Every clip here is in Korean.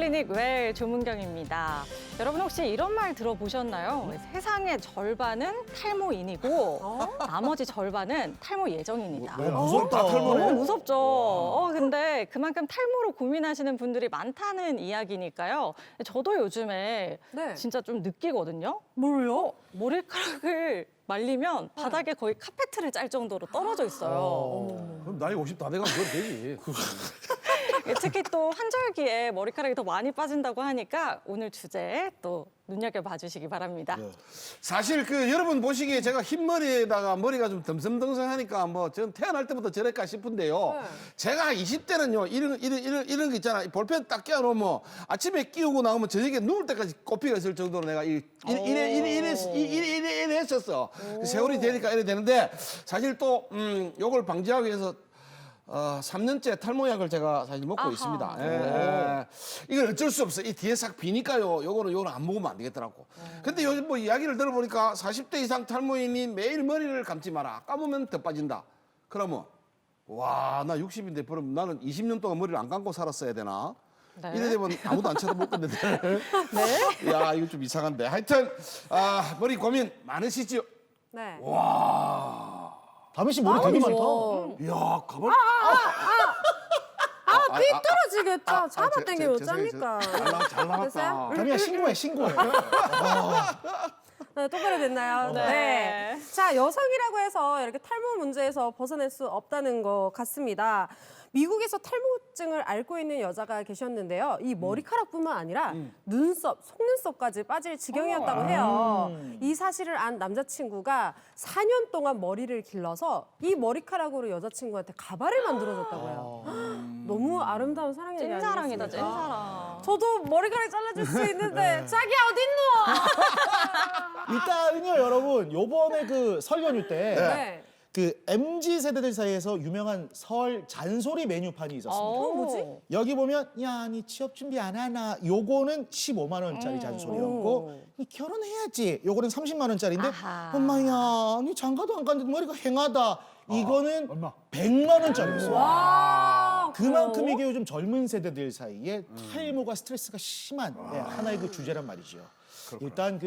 클리닉 웰 조문경입니다. 여러분 혹시 이런 말 들어보셨나요? 세상의 절반은 탈모인이고 나머지 절반은 탈모 예정인이다. 무섭다, 탈모네. 너무 무섭죠. 근데 그만큼 탈모로 고민하시는 분들이 많다는 이야기니까요. 저도 요즘에 네. 진짜 좀 느끼거든요. 뭘요? 머리카락을 말리면 바닥에 거의 카페트를 짤 정도로 떨어져 있어요. 그럼 나이 50 다 돼가면 그건 되지. 특히 또 환절기에 머리카락이 더 많이 빠진다고 하니까 오늘 주제에 또 눈여겨봐 주시기 바랍니다. 사실 여러분 보시기에 제가 흰머리에다가 머리가 좀 듬성듬성하니까 뭐 전 태어날 때부터 저랬까 싶은데요. 네. 제가 20대는요 이런 거 있잖아. 볼펜 딱 끼워놓으면 아침에 끼우고 나오면 저녁에 누울 때까지 꽃피가 있을 정도로 내가 이래 했었어. 세월이 되니까 이래 되는데 사실 또 요걸 방지하기 위해서 3년째 탈모약을 제가 사실 먹고 아하. 있습니다. 예. 이건 어쩔 수 없어. 이 뒤에 싹 비니까요. 요거는 안 먹으면 안 되겠더라고. 근데 요즘 뭐 이야기를 들어보니까 40대 이상 탈모인이 매일 머리를 감지 마라. 감으면 더 빠진다. 그러면 와, 나 60인데 그럼 나는 20년 동안 머리를 안 감고 살았어야 되나? 네. 이래 되면 아무도 안 쳐다볼 건데. 네? 야, 이거 좀 이상한데. 하여튼 머리 고민 많으시죠? 네. 다미 씨 머리 되게 많다. 야, 가만. 삐뚤어지겠다. 잡아당기면 어쩝니까? 잘 나왔다. 됐어요? 다미야 신고해. 네, 똑바로 됐나요? 네. 자, 여성이라고 해서 이렇게 탈모 문제에서 벗어날 수 없다는 것 같습니다. 미국에서 탈모증을 앓고 있는 여자가 계셨는데요. 이 머리카락뿐만 아니라 눈썹, 속눈썹까지 빠질 지경이었다고 해요. 이 사실을 안 남자친구가 4년 동안 머리를 길러서 이 머리카락으로 여자친구한테 가발을 만들어줬다고 해요. 너무 아름다운 사랑의 얘기 찐사랑이다, 아니겠습니까? 찐사랑. 저도 머리카락 잘라줄 수 있는데 자기야 어딨노? 일단은요 여러분 요번에 설 연휴 때 네. MZ 세대들 사이에서 유명한 설 잔소리 메뉴판이 있었습니다. 뭐지? 여기 보면 야, 니 취업 준비 안 하나? 요거는 15만 원짜리 잔소리였고 니 결혼해야지. 요거는 30만 원짜리인데 아하. 엄마야, 니 장가도 안 갔는데 머리가 행하다. 이거는 100만 원짜리였어요. 와, 그만큼 이게 요즘 젊은 세대들 사이에 탈모가 스트레스가 심한 하나의 주제란 말이죠. 일단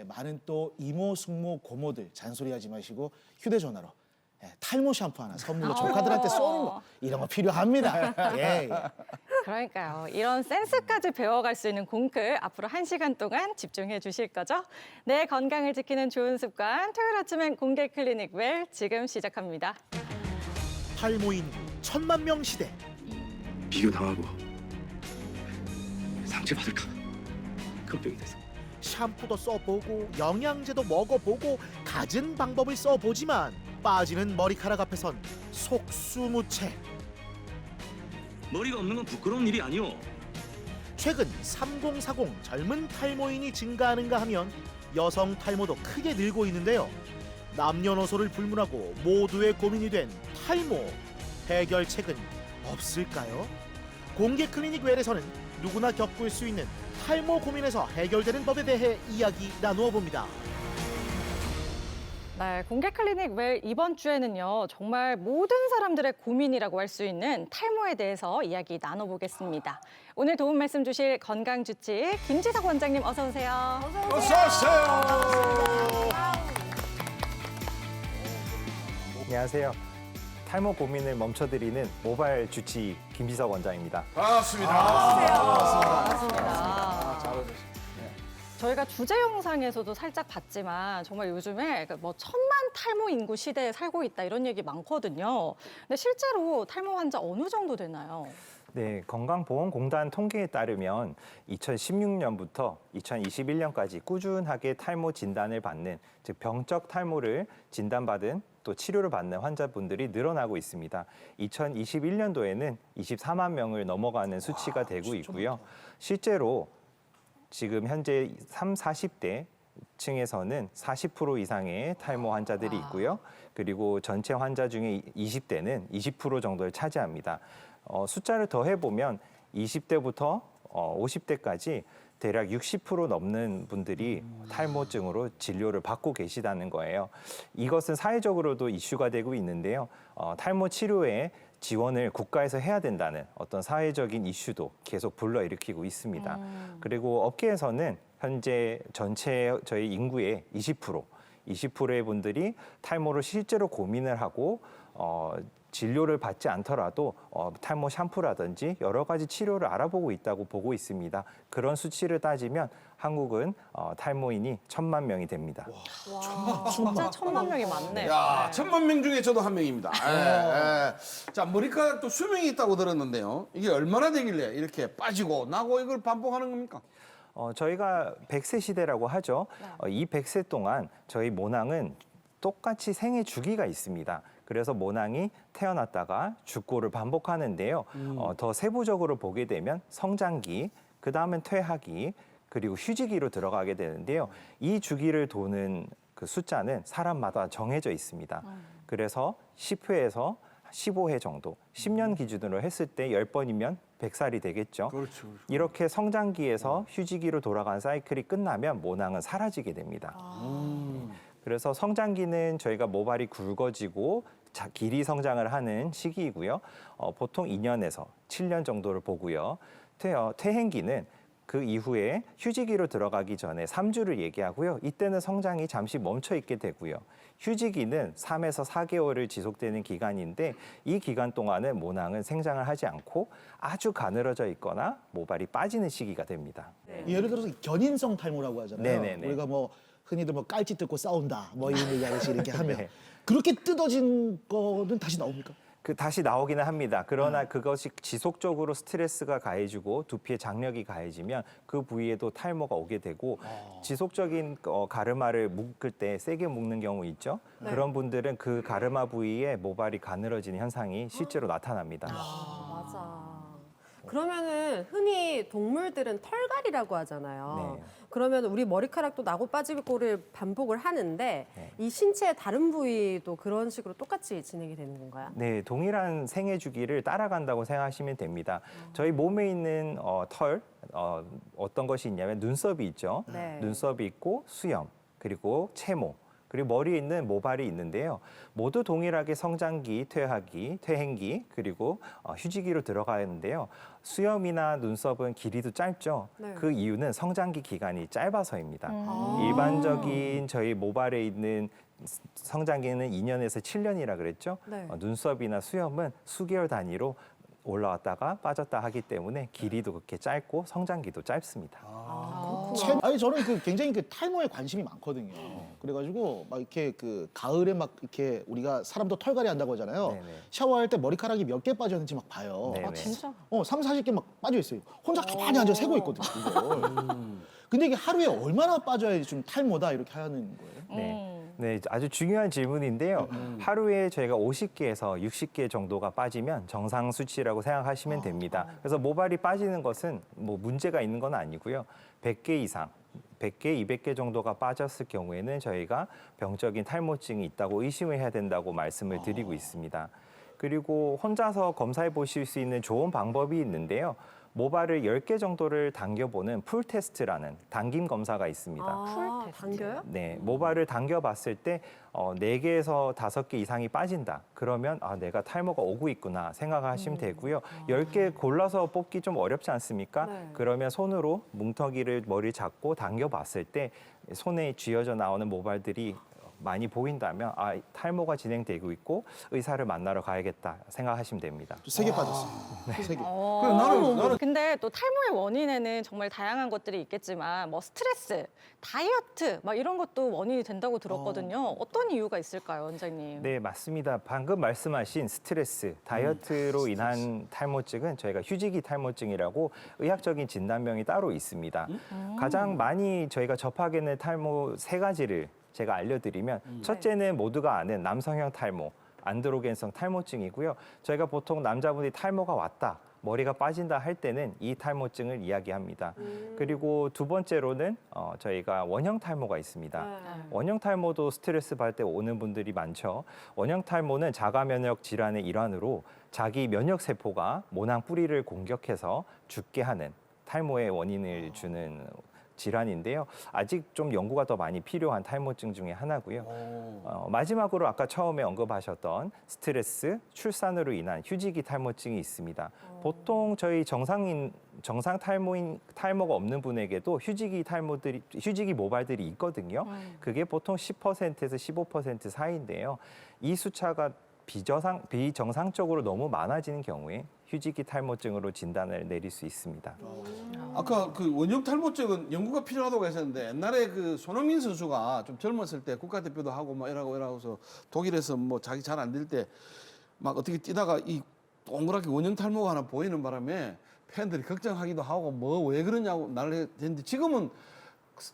많은 또 이모, 숙모, 고모들 잔소리하지 마시고 휴대전화로 탈모 샴푸 하나 선물로 조카들한테 쏘는 거 이런 거 필요합니다. 예. 그러니까요. 이런 센스까지 배워갈 수 있는 공크 앞으로 1시간 동안 집중해 주실 거죠? 내 건강을 지키는 좋은 습관 토요일 아침엔 공개 클리닉 웰 지금 시작합니다. 탈모 인구 1000만 명 시대. 비교당하고 상처받을까 걱정이 돼서. 샴푸도 써보고 영양제도 먹어보고 갖은 방법을 써보지만 빠지는 머리카락 앞에선 속수무책. 머리가 없는 건 부끄러운 일이 아니오. 최근 3040 젊은 탈모인이 증가하는가 하면 여성 탈모도 크게 늘고 있는데요. 남녀노소를 불문하고 모두의 고민이 된 탈모. 해결책은 없을까요? 공개 클리닉 웰에서는 누구나 겪을 수 있는 탈모 고민에서 해결되는 법에 대해 이야기 나누어 봅니다. 네, 공개 클리닉 웰 이번 주에는요. 정말 모든 사람들의 고민이라고 할 수 있는 탈모에 대해서 이야기 나눠보겠습니다. 오늘 도움 말씀 주실 건강주치 김지석 원장님 어서 오세요. 어서 오세요. 안녕하세요. 탈모 고민을 멈춰드리는 모바일 주치 김지석 원장입니다. 반갑습니다. 반갑습니다. 저희가 주제 영상에서도 살짝 봤지만 정말 요즘에 뭐 1000만 탈모 인구 시대에 살고 있다 이런 얘기 많거든요. 근데 실제로 탈모 환자 어느 정도 되나요? 네, 건강보험공단 통계에 따르면 2016년부터 2021년까지 꾸준하게 탈모 진단을 받는, 즉 병적 탈모를 진단받은 또 치료를 받는 환자분들이 늘어나고 있습니다. 2021년도에는 24만 명을 넘어가는 수치가 되고 있고요. 실제로 지금 현재 40대 층에서는 40% 이상의 탈모 환자들이 있고요. 그리고 전체 환자 중에 20대는 20% 정도를 차지합니다. 숫자를 더 해보면 20대부터 50대까지 대략 60% 넘는 분들이 탈모증으로 진료를 받고 계시다는 거예요. 이것은 사회적으로도 이슈가 되고 있는데요. 탈모 치료에 지원을 국가에서 해야 된다는 어떤 사회적인 이슈도 계속 불러일으키고 있습니다. 그리고 업계에서는 현재 전체 저희 인구의 20%의 분들이 탈모를 실제로 고민을 하고 진료를 받지 않더라도 탈모 샴푸라든지 여러 가지 치료를 알아보고 있다고 보고 있습니다. 그런 수치를 따지면 한국은 탈모인이 1,000만 명이 됩니다. 진짜 1,000만 명이 많네요. 야, 네. 1,000만 명 중에 저도 한 명입니다. 자, 머리카락도 수명이 있다고 들었는데요. 이게 얼마나 되길래 이렇게 빠지고 나고 이걸 반복하는 겁니까? 저희가 100세 시대라고 하죠. 이 100세 동안 저희 모낭은 똑같이 생애 주기가 있습니다. 그래서 모낭이 태어났다가 죽고를 반복하는데요. 더 세부적으로 보게 되면 성장기, 그 다음엔 퇴하기, 그리고 휴지기로 들어가게 되는데요. 이 주기를 도는 그 숫자는 사람마다 정해져 있습니다. 그래서 10회에서 15회 정도, 10년 기준으로 했을 때 10번이면 100살이 되겠죠. 그렇죠. 이렇게 성장기에서 휴지기로 돌아간 사이클이 끝나면 모낭은 사라지게 됩니다. 그래서 성장기는 저희가 모발이 굵어지고 길이 성장을 하는 시기이고요. 보통 2년에서 7년 정도를 보고요. 퇴행기는 그 이후에 휴지기로 들어가기 전에 3주를 얘기하고요. 이때는 성장이 잠시 멈춰 있게 되고요. 휴지기는 3에서 4개월을 지속되는 기간인데 이 기간 동안은 모낭은 생장을 하지 않고 아주 가늘어져 있거나 모발이 빠지는 시기가 됩니다. 예를 들어서 견인성 탈모라고 하잖아요. 네네네. 우리가 뭐 흔히들 뭐 깔치 뜯고 싸운다 뭐 이런 얘기하듯이 이렇게 하면 네. 그렇게 뜯어진 거는 다시 나옵니까? 다시 나오기는 합니다. 그러나 그것이 지속적으로 스트레스가 가해지고 두피에 장력이 가해지면 그 부위에도 탈모가 오게 되고 지속적인 가르마를 묶을 때 세게 묶는 경우 있죠. 그런 분들은 그 가르마 부위에 모발이 가늘어지는 현상이 실제로 나타납니다. 맞아. 그러면은 흔히 동물들은 털갈이라고 하잖아요. 네. 그러면 우리 머리카락도 나고 빠지고를 반복을 하는데 이 신체의 다른 부위도 그런 식으로 똑같이 진행이 되는 건가요? 네, 동일한 생애 주기를 따라간다고 생각하시면 됩니다. 저희 몸에 있는 어떤 것이 있냐면 눈썹이 있죠. 네. 눈썹이 있고 수염, 그리고 채모, 그리고 머리에 있는 모발이 있는데요. 모두 동일하게 성장기, 퇴하기, 퇴행기, 그리고 휴지기로 들어가는데요. 수염이나 눈썹은 길이도 짧죠. 네. 그 이유는 성장기 기간이 짧아서입니다. 아. 일반적인 저희 모발에 있는 성장기는 2년에서 7년이라 그랬죠. 네. 눈썹이나 수염은 수개월 단위로 올라왔다가 빠졌다 하기 때문에 길이도 그렇게 짧고 성장기도 짧습니다. 아니 저는 굉장히 탈모에 관심이 많거든요. 그래가지고 막 이렇게 가을에 막 이렇게 우리가 사람도 털갈이 한다고 하잖아요. 네네. 샤워할 때 머리카락이 몇 개 빠졌는지 막 봐요. 네네. 진짜? 3, 40개 막 빠져 있어요. 혼자 가만히 앉아 세고 있거든요. 이걸. 근데 이게 하루에 얼마나 빠져야지 좀 탈모다 이렇게 하는 거예요? 네, 아주 중요한 질문인데요. 하루에 저희가 50개에서 60개 정도가 빠지면 정상 수치라고 생각하시면 됩니다. 그래서 모발이 빠지는 것은 뭐 문제가 있는 건 아니고요. 100개 이상, 100개, 200개 정도가 빠졌을 경우에는 저희가 병적인 탈모증이 있다고 의심을 해야 된다고 말씀을 드리고 있습니다. 그리고 혼자서 검사해 보실 수 있는 좋은 방법이 있는데요. 모발을 10개 정도를 당겨보는 풀 테스트라는 당김 검사가 있습니다. 아, 당겨요? 네, 모발을 당겨봤을 때 4개에서 5개 이상이 빠진다. 그러면 내가 탈모가 오고 있구나 생각하시면 되고요. 10개 골라서 뽑기 좀 어렵지 않습니까? 네. 그러면 손으로 뭉텅이를 머리 잡고 당겨봤을 때 손에 쥐어져 나오는 모발들이 많이 보인다면 탈모가 진행되고 있고 의사를 만나러 가야겠다 생각하시면 됩니다. 3개 빠졌어요. 3개. 그래, 나는 근데 또 탈모의 원인에는 정말 다양한 것들이 있겠지만 뭐 스트레스, 다이어트 막 이런 것도 원인이 된다고 들었거든요. 어떤 이유가 있을까요, 원장님? 네, 맞습니다. 방금 말씀하신 스트레스, 다이어트로 인한 탈모증은 저희가 휴지기 탈모증이라고 의학적인 진단명이 따로 있습니다. 가장 많이 저희가 접하게 되는 탈모 3가지를 제가 알려드리면 첫째는 모두가 아는 남성형 탈모, 안드로겐성 탈모증이고요. 저희가 보통 남자분이 탈모가 왔다, 머리가 빠진다 할 때는 이 탈모증을 이야기합니다. 그리고 두 번째로는 저희가 원형 탈모가 있습니다. 원형 탈모도 스트레스 받을 때 오는 분들이 많죠. 원형 탈모는 자가 면역 질환의 일환으로 자기 면역 세포가 모낭 뿌리를 공격해서 죽게 하는 탈모의 원인을 주는 질환인데요. 아직 좀 연구가 더 많이 필요한 탈모증 중에 하나고요. 마지막으로 아까 처음에 언급하셨던 스트레스, 출산으로 인한 휴지기 탈모증이 있습니다. 보통 저희 정상 탈모가 없는 분에게도 휴지기 모발들이 있거든요. 그게 보통 10%에서 15% 사이인데요. 이 수차가 비정상적으로 너무 많아지는 경우에 휴지기 탈모증으로 진단을 내릴 수 있습니다. 아까 그 원형 탈모증은 연구가 필요하다고 했었는데 옛날에 그 손흥민 선수가 좀 젊었을 때 국가대표도 하고 뭐 이러고서 독일에서 뭐 자기 잘 안 될 때 막 어떻게 뛰다가 이 동그랗게 원형 탈모가 하나 보이는 바람에 팬들이 걱정하기도 하고 뭐 왜 그러냐고 난리 했는데 지금은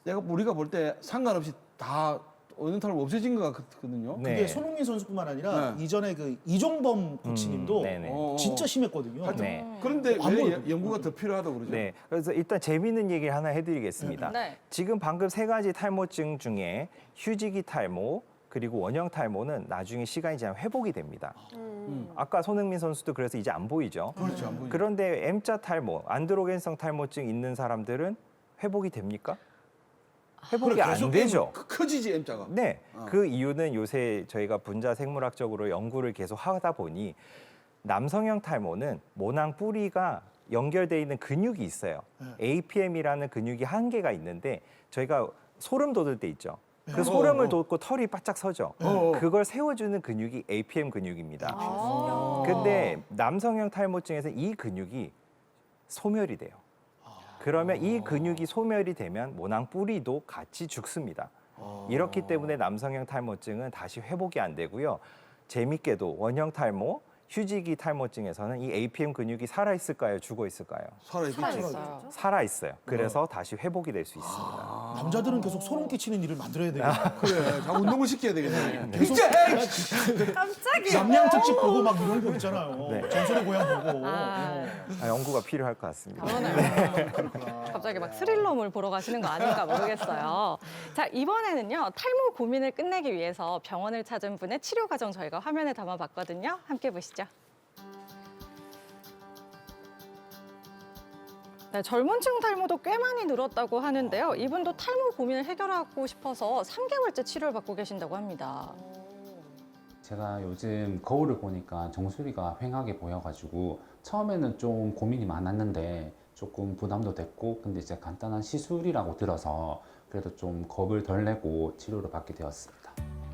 우리가 볼 때 상관없이 다 원형 탈모 없어진 것 같거든요. 네. 그게 손흥민 선수뿐만 아니라 네. 이전에 그 이종범 코치님도 네네. 진짜 심했거든요. 하여튼 네. 그런데 아무래도 왜 연구가 더 필요하다고 그러죠? 네, 그래서 일단 재미있는 얘기를 하나 해드리겠습니다. 네. 지금 방금 세 가지 탈모증 중에 휴지기 탈모 그리고 원형 탈모는 나중에 시간이 지나면 회복이 됩니다. 아까 손흥민 선수도 그래서 이제 안 보이죠. 그렇죠. 안 보이죠. 그런데 M자 탈모, 안드로겐성 탈모증 있는 사람들은 회복이 됩니까? 회복이 그래, 안 계속 되죠. 커지지 M자가. 네, 그 이유는 요새 저희가 분자 생물학적으로 연구를 계속 하다 보니 남성형 탈모는 모낭 뿌리가 연결돼 있는 근육이 있어요. APM이라는 근육이 한 개가 있는데 저희가 소름 돋을 때 있죠. 그 소름을 돋고 털이 바짝 서죠. 그걸 세워주는 근육이 APM 근육입니다. 근데 남성형 탈모증에서는 이 근육이 소멸이 돼요. 그러면 이 근육이 소멸이 되면 모낭 뿌리도 같이 죽습니다. 이렇기 때문에 남성형 탈모증은 다시 회복이 안 되고요. 재밌게도 원형 탈모, 휴지기 탈모증에서는 이 APM 근육이 살아 있을까요? 죽어 있을까요? 살아있어요. 살아 있어요. 그래서 다시 회복이 될 수 있습니다. 남자들은 계속 소름 끼치는 일을 만들어야 되겠네. 그래, 자꾸 운동을 시켜야 되겠네. 계속 깜짝이야. 남양 특집 보고 막 이런 거 있잖아요. 네. 전설의 고향 보고. 연구가 필요할 것 같습니다. 그러네요. 갑자기 막 스릴러물 보러 가시는 거 아닌가 모르겠어요. 자, 이번에는요. 탈모 고민을 끝내기 위해서 병원을 찾은 분의 치료 과정 저희가 화면에 담아봤거든요. 함께 보시죠. 네, 젊은 층 탈모도 꽤 많이 늘었다고 하는데요. 이분도 탈모 고민을 해결하고 싶어서 3개월째 치료를 받고 계신다고 합니다. 제가 요즘 거울을 보니까 정수리가 휑하게 보여가지고 처음에는 좀 고민이 많았는데 조금 부담도 됐고 근데 이제 간단한 시술이라고 들어서 그래도 좀 겁을 덜 내고 치료를 받게 되었습니다.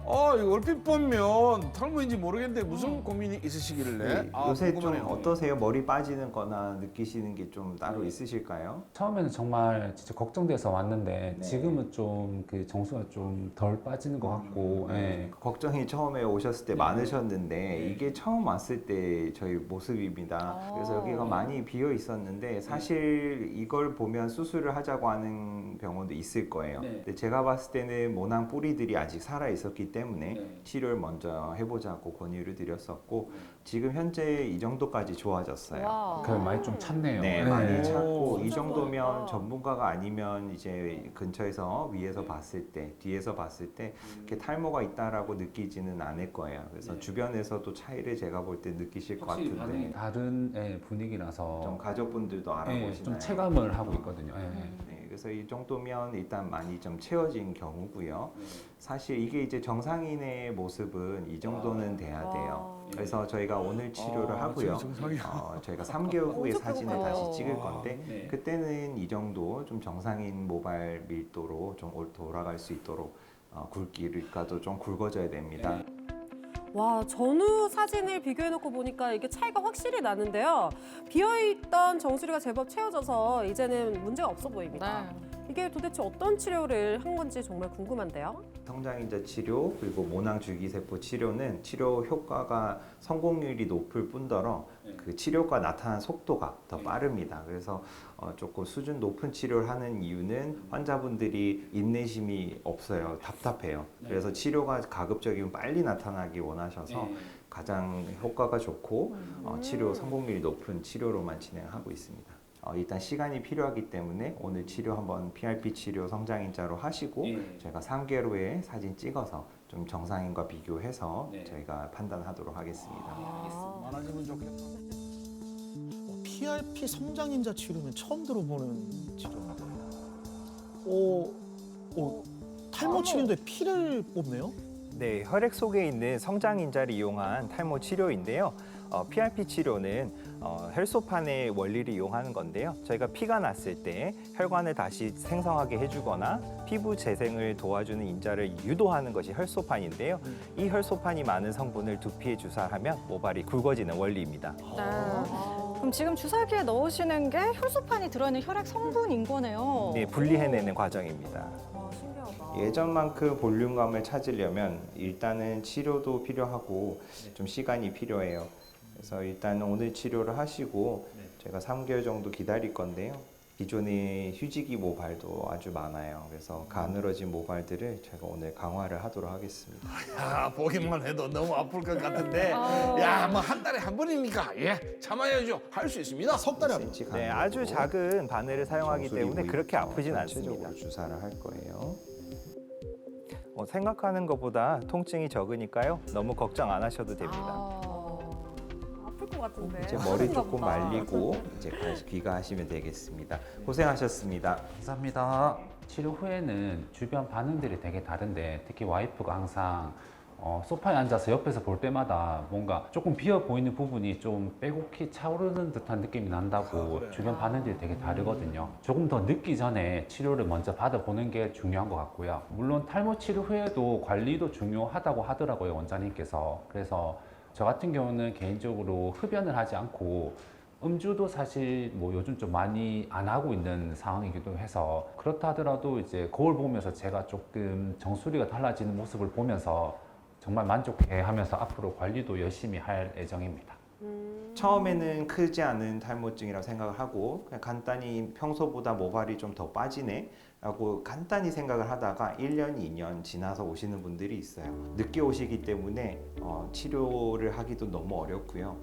이거 얼핏 보면 탈모인지 모르겠는데 무슨 고민이 있으시길래? 요새 궁금하네요. 좀 어떠세요? 머리 빠지는 거나 느끼시는 게 좀 따로 있으실까요? 처음에는 정말 진짜 걱정돼서 왔는데 지금은 좀 그 정수가 좀 덜 빠지는 것 같고 예. 걱정이 처음에 오셨을 때 많으셨는데 네. 이게 처음 왔을 때 저희 모습입니다. 그래서 여기가 많이 비어 있었는데 사실 이걸 보면 수술을 하자고 하는 병원도 있을 거예요. 네. 근데 제가 봤을 때는 모낭 뿌리들이 아직 살아 있었기 때문에 치료를 먼저 해보자고 권유를 드렸었고 지금 현재 이 정도까지 좋아졌어요. 와. 그럼 많이 좀 찼네요. 네, 네. 많이 찾고 이 진짜 정도면 좋아졌다. 전문가가 아니면 이제 근처에서 위에서 봤을 때, 뒤에서 봤을 때 이렇게 탈모가 있다라고 느끼지는 않을 거예요. 그래서 주변에서도 차이를 제가 볼 때 느끼실 것 확실히 반응이 같은데 다른 분위기라서 좀 가족분들도 예, 알아보시나요? 좀 체감을 하고 있거든요. 예. 네, 그래서 이 정도면 일단 많이 좀 채워진 경우고요. 사실 이게 이제 정상인의 모습은 이 정도는 돼야 돼요. 그래서 저희가 오늘 치료를 하고요. 지금 정상이야. 저희가 3개월 후에 엄청 사진을 배고파요. 다시 찍을 건데 그때는 이 정도 좀 정상인 모발 밀도로 좀 돌아갈 수 있도록 굵기가도 좀 굵어져야 됩니다. 와, 전후 사진을 비교해놓고 보니까 이게 차이가 확실히 나는데요. 비어있던 정수리가 제법 채워져서 이제는 문제가 없어 보입니다. 네. 이게 도대체 어떤 치료를 한 건지 정말 궁금한데요. 성장인자 치료 그리고 모낭 줄기세포 치료는 치료 효과가 성공률이 높을 뿐더러 그 치료가 나타나는 속도가 더 빠릅니다. 그래서 조금 수준 높은 치료를 하는 이유는 환자분들이 인내심이 없어요. 답답해요. 그래서 치료가 가급적이면 빨리 나타나기 원하셔서 가장 효과가 좋고 치료 성공률이 높은 치료로만 진행하고 있습니다. 일단 시간이 필요하기 때문에 오늘 치료 한번 PRP 치료 성장인자로 하시고 저희가 3개월 후에 사진 찍어서 좀 정상인과 비교해서 저희가 판단하도록 하겠습니다. 많아지면 좋겠다. PRP 성장인자 치료는 처음 들어보는 치료인데. 탈모 치료인데 피를 뽑네요? 네, 혈액 속에 있는 성장인자를 이용한 탈모 치료인데요. PRP 치료는 혈소판의 원리를 이용하는 건데요. 저희가 피가 났을 때 혈관을 다시 생성하게 해주거나 피부 재생을 도와주는 인자를 유도하는 것이 혈소판인데요. 이 혈소판이 많은 성분을 두피에 주사하면 모발이 굵어지는 원리입니다. 그럼 지금 주사기에 넣으시는 게 혈소판이 들어있는 혈액 성분인 거네요. 네, 분리해내는 과정입니다. 와, 신기하다. 예전만큼 볼륨감을 찾으려면 일단은 치료도 필요하고 좀 시간이 필요해요. 그래서 일단 오늘 치료를 하시고 제가 3개월 정도 기다릴 건데요. 기존의 휴지기 모발도 아주 많아요. 그래서 가늘어진 모발들을 제가 오늘 강화를 하도록 하겠습니다. 야, 보기만 해도 너무 아플 것 같은데, 야, 뭐 한 달에 한 번이니까 예, 참아야죠. 할 수 있습니다. 석 달에 한 번. 네, 아주 작은 바늘을 사용하기 때문에 정수리 그렇게 부위부터 아프진 않습니다. 전체적으로 주사를 할 거예요. 생각하는 것보다 통증이 적으니까요. 너무 걱정 안 하셔도 됩니다. 아플 것 같은데. 이제 머리 아픈가 조금 보다. 말리고 이제 다시 귀가하시면 되겠습니다. 고생하셨습니다. 감사합니다. 치료 후에는 주변 반응들이 되게 다른데 특히 와이프가 항상 소파에 앉아서 옆에서 볼 때마다 뭔가 조금 비어 보이는 부분이 좀 빼곡히 차오르는 듯한 느낌이 난다고 주변 반응들이 되게 다르거든요. 조금 더 늦기 전에 치료를 먼저 받아보는 게 중요한 것 같고요. 물론 탈모 치료 후에도 관리도 중요하다고 하더라고요, 원장님께서. 그래서 저 같은 경우는 개인적으로 흡연을 하지 않고 음주도 사실 뭐 요즘 좀 많이 안 하고 있는 상황이기도 해서 그렇다 하더라도 이제 거울 보면서 제가 조금 정수리가 달라지는 모습을 보면서 정말 만족해하면서 앞으로 관리도 열심히 할 예정입니다. 처음에는 크지 않은 탈모증이라고 생각을 하고 그냥 간단히 평소보다 모발이 좀 더 빠지네 라고 간단히 생각을 하다가 1년, 2년 지나서 오시는 분들이 있어요. 늦게 오시기 때문에 치료를 하기도 너무 어렵고요.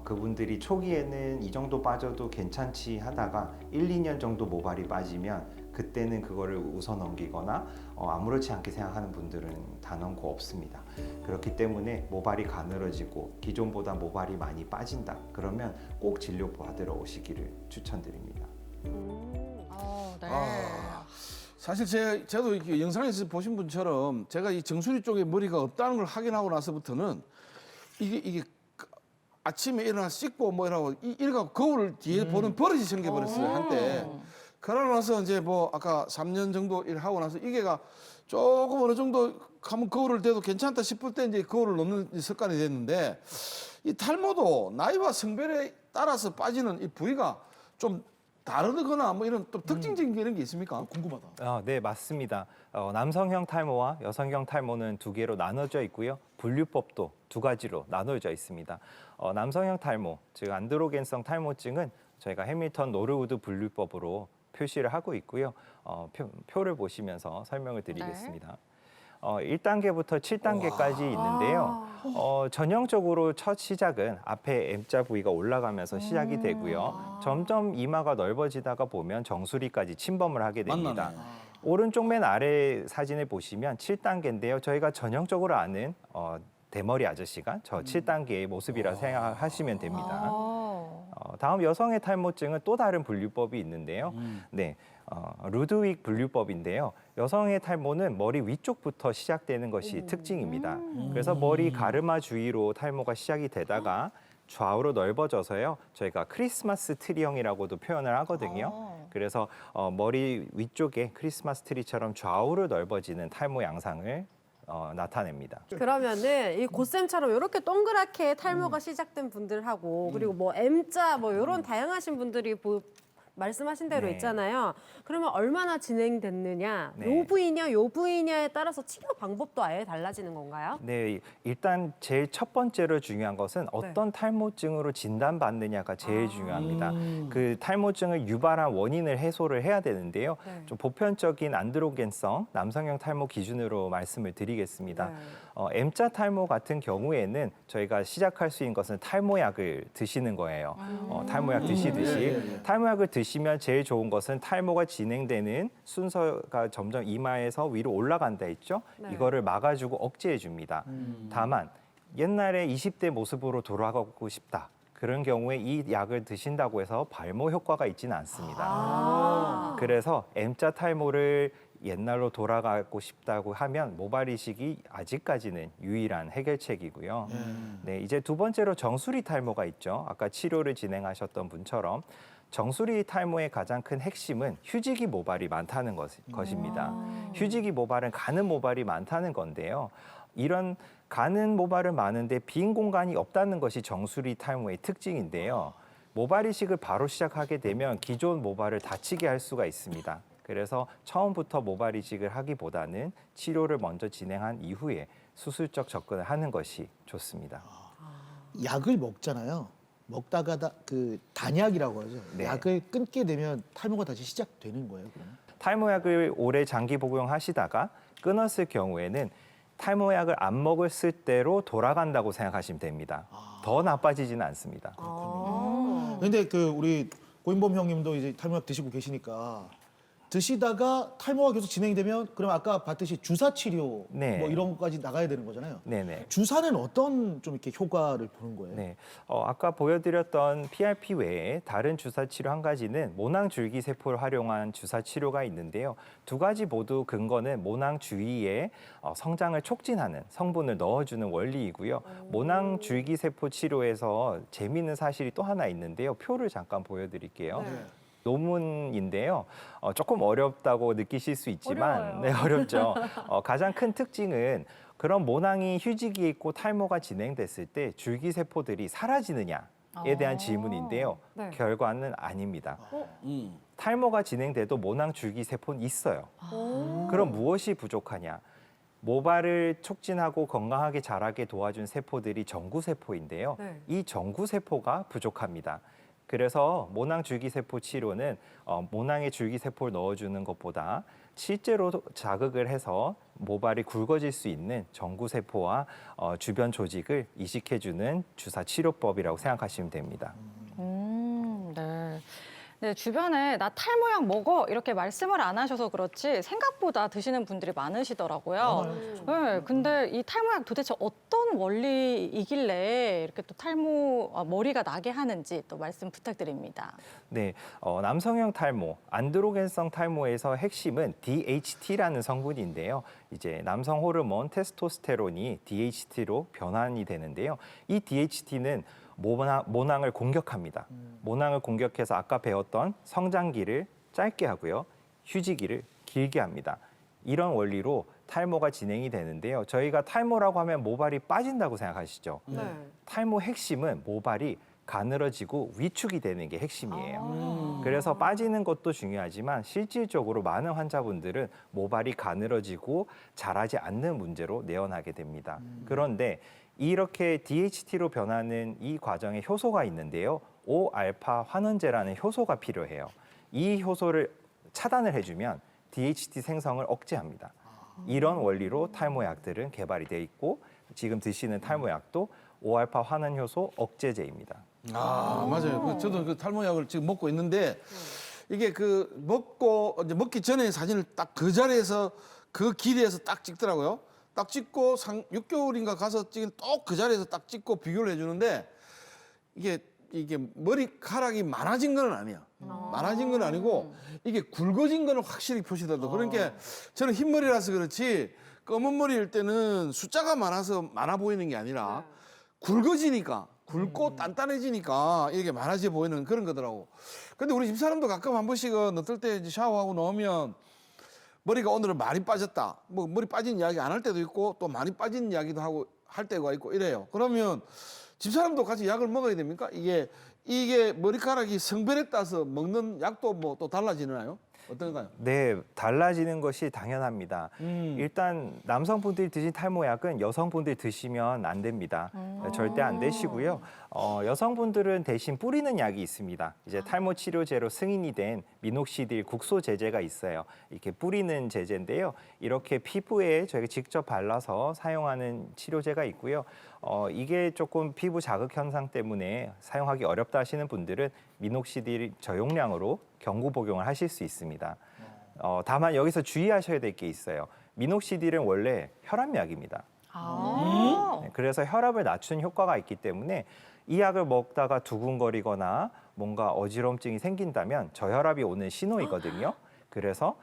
그분들이 초기에는 이 정도 빠져도 괜찮지 하다가 1, 2년 정도 모발이 빠지면 그때는 그거를 웃어 넘기거나 아무렇지 않게 생각하는 분들은 단언코 없습니다. 그렇기 때문에 모발이 가늘어지고 기존보다 모발이 많이 빠진다. 그러면 꼭 진료 받으러 오시기를 추천드립니다. 네. 사실 저도 이렇게 영상에서 보신 분처럼 제가 이 정수리 쪽에 머리가 없다는 걸 확인하고 나서부터는 이게 아침에 일어나 씻고 뭐 이러고 이래가 거울을 뒤에 보는 버릇이 생겨버렸어요 한때. 그러고 나서 이제 뭐 아까 3년 정도 일하고 나서 이게가 조금 어느 정도 가면 거울을 대도 괜찮다 싶을 때 이제 거울을 놓는 습관이 됐는데 이 탈모도 나이와 성별에 따라서 빠지는 이 부위가 좀 다르거나 뭐 이런 또 특징적인 게 이런 게 있습니까? 궁금하다. 네, 맞습니다. 남성형 탈모와 여성형 탈모는 두 개로 나눠져 있고요. 분류법도 두 가지로 나눠져 있습니다. 남성형 탈모, 즉 안드로겐성 탈모증은 저희가 해밀턴 노르우드 분류법으로 표시를 하고 있고요. 표를 보시면서 설명을 드리겠습니다. 1단계부터 7단계까지 있는데요. 전형적으로 첫 시작은 앞에 M자 부위가 올라가면서 시작이 되고요. 점점 이마가 넓어지다가 보면 정수리까지 침범을 하게 됩니다. 만나네. 오른쪽 맨 아래 사진을 보시면 7단계인데요. 저희가 전형적으로 아는 대머리 아저씨가 저 7단계의 모습이라 생각하시면 됩니다. 다음 여성의 탈모증은 또 다른 분류법이 있는데요. 네, 루드윅 분류법인데요. 여성의 탈모는 머리 위쪽부터 시작되는 것이 특징입니다. 그래서 머리 가르마 주위로 탈모가 시작이 되다가 좌우로 넓어져서요. 저희가 크리스마스 트리형이라고도 표현을 하거든요. 그래서 머리 위쪽에 크리스마스 트리처럼 좌우로 넓어지는 탈모 양상을 나타냅니다. 그러면은 이 고쌤처럼 이렇게 동그랗게 탈모가 시작된 분들하고 그리고 뭐 M자 뭐 이런 다양하신 분들이 말씀하신 대로 네. 있잖아요. 그러면 얼마나 진행됐느냐, 네. 요 부위냐, 요 부위냐에 따라서 치료 방법도 아예 달라지는 건가요? 네, 일단 제일 첫 번째로 중요한 것은 어떤 탈모증으로 진단받느냐가 제일 중요합니다. 그 탈모증을 유발한 원인을 해소를 해야 되는데요. 네. 좀 보편적인 안드로겐성 남성형 탈모 기준으로 말씀을 드리겠습니다. 네. M자 탈모 같은 경우에는 저희가 시작할 수 있는 것은 탈모약을 드시는 거예요. 탈모약 드시듯이. 탈모약을 드시면 제일 좋은 것은 탈모가 진행되는 순서가 점점 이마에서 위로 올라간다 했죠. 네. 이거를 막아주고 억제해 줍니다. 다만 옛날에 20대 모습으로 돌아가고 싶다. 그런 경우에 이 약을 드신다고 해서 발모 효과가 있지는 않습니다. 그래서 M자 탈모를 옛날로 돌아가고 싶다고 하면 모발 이식이 아직까지는 유일한 해결책이고요. 네, 이제 두 번째로 정수리 탈모가 있죠. 아까 치료를 진행하셨던 분처럼 정수리 탈모의 가장 큰 핵심은 휴지기 모발이 많다는 것입니다. 휴지기 모발은 가는 모발이 많다는 건데요. 이런 가는 모발은 많은데 빈 공간이 없다는 것이 정수리 탈모의 특징인데요. 모발 이식을 바로 시작하게 되면 기존 모발을 다치게 할 수가 있습니다. 그래서 처음부터 모발 이식을 하기보다는 치료를 먼저 진행한 이후에 수술적 접근을 하는 것이 좋습니다. 약을 먹잖아요. 먹다가 그 단약이라고 하죠. 네. 약을 끊게 되면 탈모가 다시 시작되는 거예요, 그러면? 탈모약을 오래 장기 복용하시다가 끊었을 경우에는 탈모약을 안 먹었을 때로 돌아간다고 생각하시면 됩니다. 더 나빠지지는 않습니다. 근데 그 우리 고인범 형님도 이제 탈모약 드시고 계시니까 드시다가 탈모가 계속 진행이 되면 그럼 아까 봤듯이 주사 치료 네. 뭐 이런 것까지 나가야 되는 거잖아요. 네네. 주사는 어떤 좀 이렇게 효과를 보는 거예요? 네, 아까 보여드렸던 PRP 외에 다른 주사 치료 한 가지는 모낭 줄기 세포를 활용한 주사 치료가 있는데요. 두 가지 모두 근거는 모낭 주위에 성장을 촉진하는 성분을 넣어주는 원리이고요. 모낭 줄기 세포 치료에서 재미있는 사실이 또 하나 있는데요. 표를 잠깐 보여드릴게요. 논문인데요. 조금 어렵다고 느끼실 수 있지만 어려워요. 네, 어렵죠. 가장 큰 특징은 그런 모낭이 휴지기에 있고 탈모가 진행됐을 때 줄기세포들이 사라지느냐에 대한 질문인데요. 네. 결과는 아닙니다. 탈모가 진행돼도 모낭 줄기세포는 있어요. 그럼 무엇이 부족하냐? 모발을 촉진하고 건강하게 자라게 도와준 세포들이 정구세포인데요. 네. 이 정구세포가 부족합니다. 그래서 모낭 줄기세포 치료는 모낭에 줄기세포를 넣어주는 것보다 실제로 자극을 해서 모발이 굵어질 수 있는 정구세포와 주변 조직을 이식해주는 주사 치료법이라고 생각하시면 됩니다. 네. 네, 주변에 나 탈모약 먹어 이렇게 말씀을 안 하셔서 그렇지 생각보다 드시는 분들이 많으시더라고요. 네, 근데 이 탈모약 도대체 어떤 원리이길래 이렇게 또 머리가 나게 하는지 또 말씀 부탁드립니다. 네, 남성형 탈모, 안드로겐성 탈모에서 핵심은 DHT라는 성분인데요. 이제 남성 호르몬 테스토스테론이 DHT로 변환이 되는데요. 이 DHT는 모낭을 공격합니다. 모낭을 공격해서 아까 배웠던 성장기를 짧게 하고요. 휴지기를 길게 합니다. 이런 원리로 탈모가 진행이 되는데요. 저희가 탈모라고 하면 모발이 빠진다고 생각하시죠? 네. 탈모 핵심은 모발이 가늘어지고 위축이 되는 게 핵심이에요. 그래서 빠지는 것도 중요하지만 실질적으로 많은 환자분들은 모발이 가늘어지고 자라지 않는 문제로 내원하게 됩니다. 그런데 이렇게 DHT로 변하는 이 과정에 효소가 있는데요. 5알파 환원제라는 효소가 필요해요. 이 효소를 차단을 해주면 DHT 생성을 억제합니다. 이런 원리로 탈모약들은 개발이 돼 있고 지금 드시는 탈모약도 5알파 환원 효소 억제제입니다. 아, 맞아요. 저도 그 탈모약을 지금 먹고 있는데 이게 이제 먹기 전에 사진을 딱 그 자리에서 그 길이에서 딱 찍더라고요. 딱 찍고 6개월인가 가서 찍은 또 그 자리에서 딱 찍고 비교를 해주는데 이게 머리카락이 많아진 건 아니야. 많아진 건 아니고 이게 굵어진 거는 확실히 표시되더라고요. 그러니까 저는 흰머리라서 그렇지 검은 머리일 때는 숫자가 많아 보이는 게 아니라 굵어지니까 굵고 단단해지니까 이게 많아져 보이는 그런 거더라고. 근데 우리 집사람도 가끔 한 번씩은 어떨 때 이제 샤워하고 나오면 머리가 오늘은 많이 빠졌다. 뭐 머리 빠진 이야기 안 할 때도 있고 또 많이 빠진 이야기도 하고 할 때가 있고 이래요. 그러면 집사람도 같이 약을 먹어야 됩니까? 이게 머리카락이 성별에 따라서 먹는 약도 뭐 또 달라지나요? 어떤가요? 네, 달라지는 것이 당연합니다. 일단 남성분들이 드신 탈모약은 여성분들이 드시면 안 됩니다. 절대 안 되시고요. 여성분들은 대신 뿌리는 약이 있습니다. 이제 탈모 치료제로 승인이 된 미녹시딜 국소 제제가 있어요. 이렇게 뿌리는 제제인데요. 이렇게 피부에 저희가 직접 발라서 사용하는 치료제가 있고요. 이게 조금 피부 자극 현상 때문에 사용하기 어렵다 하시는 분들은 미녹시딜 저용량으로 경구 복용을 하실 수 있습니다. 다만 여기서 주의하셔야 될 게 있어요. 미녹시딜은 원래 혈압약입니다. 아. 네, 그래서 혈압을 낮추는 효과가 있기 때문에 이 약을 먹다가 두근거리거나 뭔가 어지럼증이 생긴다면 저혈압이 오는 신호이거든요. 그래서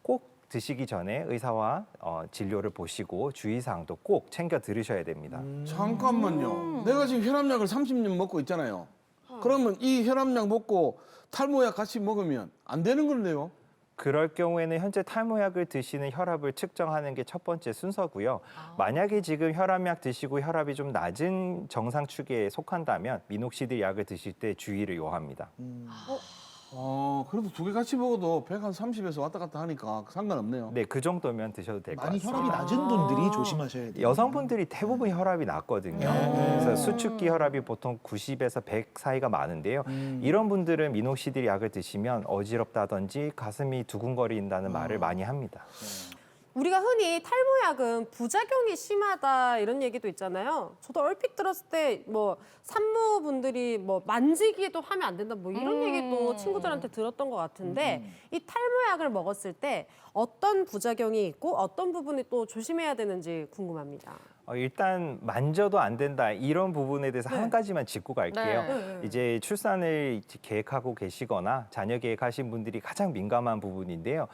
꼭 드시기 전에 의사와 진료를 보시고 주의사항도 꼭 챙겨 들으셔야 됩니다. 잠깐만요. 내가 지금 혈압약을 30년 먹고 있잖아요. 그러면 이 혈압약 먹고 탈모약 같이 먹으면 안 되는 건데요? 그럴 경우에는 현재 탈모약을 드시는 혈압을 측정하는 게 첫 번째 순서고요. 만약에 지금 혈압약 드시고 혈압이 좀 낮은 정상 추계에 속한다면 미녹시딜 약을 드실 때 주의를 요합니다. 그래도 두 개 같이 먹어도 130에서 왔다 갔다 하니까 상관없네요. 네, 그 정도면 드셔도 될 것 많이 같습니다. 혈압이 낮은 분들이 조심하셔야 돼요. 여성분들이 대부분 혈압이 낮거든요. 그래서 수축기 혈압이 보통 90에서 100 사이가 많은데요. 이런 분들은 미녹시딜 약을 드시면 어지럽다든지 가슴이 두근거린다는 말을 많이 합니다. 우리가 흔히 탈모약은 부작용이 심하다 이런 얘기도 있잖아요. 저도 얼핏 들었을 때 뭐 산모분들이 뭐 만지기도 하면 안 된다 뭐 이런 얘기도 친구들한테 들었던 것 같은데 이 탈모약을 먹었을 때 어떤 부작용이 있고 어떤 부분이 또 조심해야 되는지 궁금합니다. 일단 만져도 안 된다 이런 부분에 대해서 네. 한 가지만 짚고 갈게요. 네. 이제 출산을 계획하고 계시거나 자녀 계획하신 분들이 가장 민감한 부분인데요.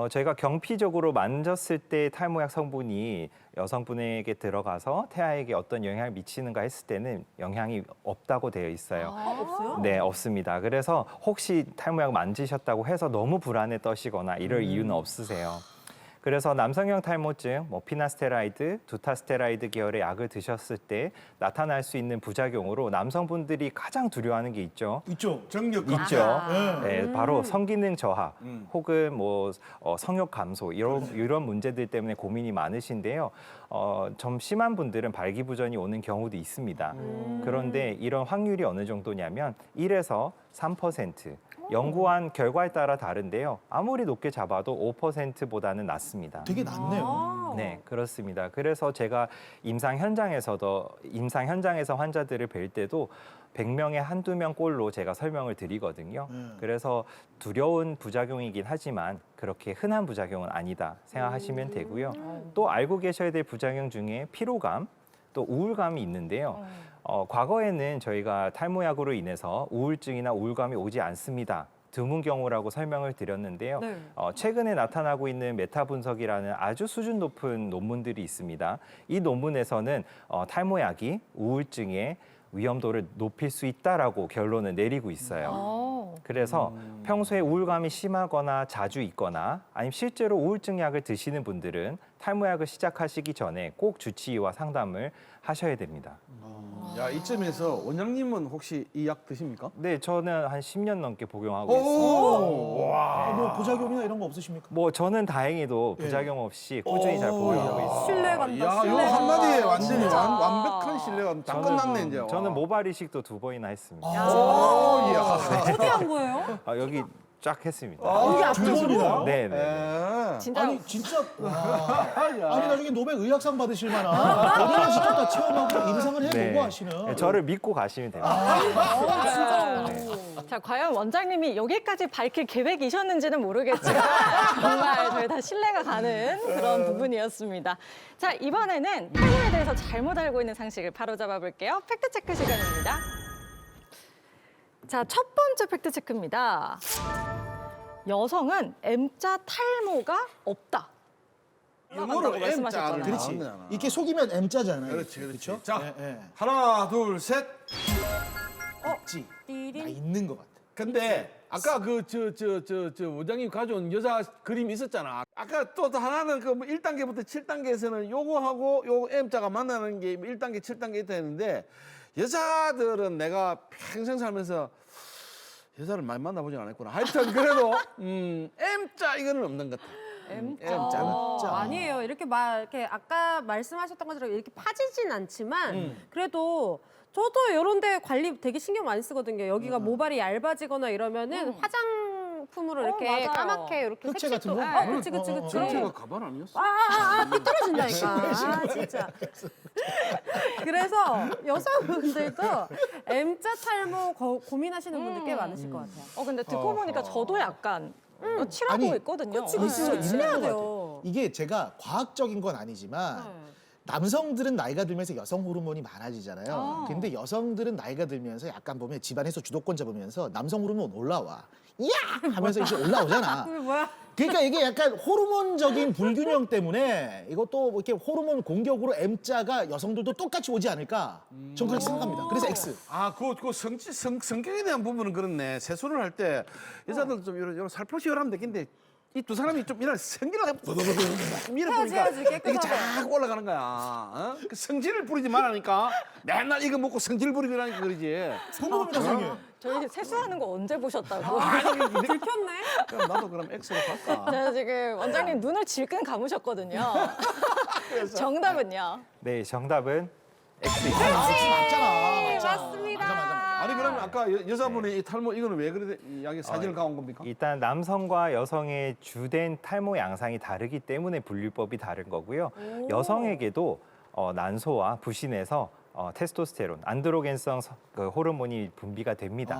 저희가 경피적으로 만졌을 때 탈모약 성분이 여성분에게 들어가서 태아에게 어떤 영향을 미치는가 했을 때는 영향이 없다고 되어 있어요. 없어요? 네, 없습니다. 그래서 혹시 탈모약 만지셨다고 해서 너무 불안에 떠시거나 이럴 이유는 없으세요. 그래서 남성형 탈모증, 뭐 피나스테라이드, 두타스테라이드 계열의 약을 드셨을 때 나타날 수 있는 부작용으로 남성분들이 가장 두려워하는 게 있죠. 있죠. 정력 있죠. 네, 바로 성기능 저하 혹은 뭐 성욕 감소 이런 문제들 때문에 고민이 많으신데요. 좀 심한 분들은 발기부전이 오는 경우도 있습니다. 그런데 이런 확률이 어느 정도냐면 1에서 3%. 연구한 결과에 따라 다른데요. 아무리 높게 잡아도 5%보다는 낮습니다. 되게 낮네요. 네, 그렇습니다. 그래서 제가 임상 현장에서 환자들을 뵐 때도 100명에 한두 명 꼴로 제가 설명을 드리거든요. 그래서 두려운 부작용이긴 하지만 그렇게 흔한 부작용은 아니다 생각하시면 되고요. 또 알고 계셔야 될 부작용 중에 피로감, 또 우울감이 있는데요. 과거에는 저희가 탈모약으로 인해서 우울증이나 우울감이 오지 않습니다. 드문 경우라고 설명을 드렸는데요. 네. 최근에 나타나고 있는 메타 분석이라는 아주 수준 높은 논문들이 있습니다. 이 논문에서는 탈모약이 우울증의 위험도를 높일 수 있다라고 결론을 내리고 있어요. 그래서 평소에 우울감이 심하거나 자주 있거나 아니면 실제로 우울증 약을 드시는 분들은 탈모약을 시작하시기 전에 꼭 주치의와 상담을 하셔야 됩니다. 야, 이쯤에서 원장님은 혹시 이 약 드십니까? 네, 저는 한 10년 넘게 복용하고 오! 있습니다. 와. 뭐 부작용이나 이런 거 없으십니까? 뭐 저는 다행히도 부작용 없이 꾸준히 잘 복용하고 있습니다. 신뢰간다. 야, 요 신뢰. 한마디에 완전히 진짜. 완벽한 신뢰가 딱 끝났네, 이제. 저는 모발 이식도 2번이나 했습니다. 오, 이야. 어디 한 거예요? 여기 쫙 했습니다. 여기 두 번이나? 네, 네. 에. 진짜 아니 진짜 아니 나중에 노벨 의학상 받으실 만한 거기를 직접 다 체험하고 임상을 해보고 네. 하시는 네, 저를 믿고 가시면 됩니다. 진짜로. 자, 과연 원장님이 여기까지 밝힐 계획이셨는지는 모르겠지만 정말 저희 다 신뢰가 가는 그런 부분이었습니다. 자, 이번에는 탈모에 대해서 잘못 알고 있는 상식을 바로잡아 볼게요. 팩트체크 시간입니다. 자, 첫 번째 팩트체크입니다. 여성은 M자 탈모가 없다. 일부러 한다고 말씀하셨잖아요. M자를 그렇지. 나온 거잖아. 이렇게 속이면 M자잖아요. 그렇지, 그렇지. 그렇죠? 자, 예, 예. 하나, 둘, 셋. 있지. 나 띠린. 있는 것 같아. 근데 아까 그 원장님 가져온 여자 그림이 있었잖아. 아까 또 하나는 그 1단계부터 7단계에서는 요거하고 요 M자가 만나는 게 1단계, 7단계 있다 했는데 여자들은 내가 평생 살면서 여자를 많이 만나보진 않았구나. 하여튼 그래도 M자 이거는 없는 것 같아. M자는. 아니에요. 이렇게 이렇게 아까 말씀하셨던 것처럼 이렇게 파지진 않지만 그래도 저도 이런 데 관리 되게 신경 많이 쓰거든요. 여기가 모발이 얇아지거나 이러면은 화장품으로 이렇게 맞아요. 까맣게 이렇게 흑채 색칠도. 같은 거? 그치, 그치, 그치. 전체가 가발 아니었어? 삐뚤어진다니까. 진짜. 그래서 여성분들도 M자 탈모 고민하시는 분들 꽤 많으실 것 같아요. 근데 듣고 보니까 저도 약간 칠하고 아니, 있거든요. 그치, 있어 있는 칠해야 것 돼요. 같아요. 이게 제가 과학적인 건 아니지만 남성들은 나이가 들면서 여성 호르몬이 많아지잖아요. 근데 여성들은 나이가 들면서 약간 보면 집안에서 주도권 잡으면서 남성 호르몬 올라와. 이야! 하면서 이제 올라오잖아. 그게 뭐야? 그러니까 이게 약간 호르몬적인 불균형 때문에 이것도 뭐 이렇게 호르몬 공격으로 M자가 여성들도 똑같이 오지 않을까? 전 그렇게 생각합니다. 그래서 X. 아, 그 성격에 대한 부분은 그렇네. 세수를 할 때 여자들 좀 이런 살포시 하면 되겠는데 이 두 사람이 좀 이런 성질을 밀어보니까 헤어져야지, 깨끗하게. 이게 자꾸 올라가는 거야. 어? 그 성질을 부리지 말라니까. 맨날 이거 먹고 성질 부리라니까 그러지. 성공입니다, 성공. 저희 세수하는 거 언제 보셨다고? 들켰네. 그럼 나도 그럼 X로 갈까? 제가 지금 원장님 눈을 질끈 감으셨거든요. 정답은요? 네, 정답은 X입니다. 맞잖아. 맞습니다. 맞아. 아니 그러면 아까 여자분이 이 탈모 이거는 왜 그래 이야기 사진을 가온 겁니까? 일단 남성과 여성의 주된 탈모 양상이 다르기 때문에 분류법이 다른 거고요. 여성에게도 난소와 부신에서 테스토스테론, 안드로겐성 그 호르몬이 분비가 됩니다.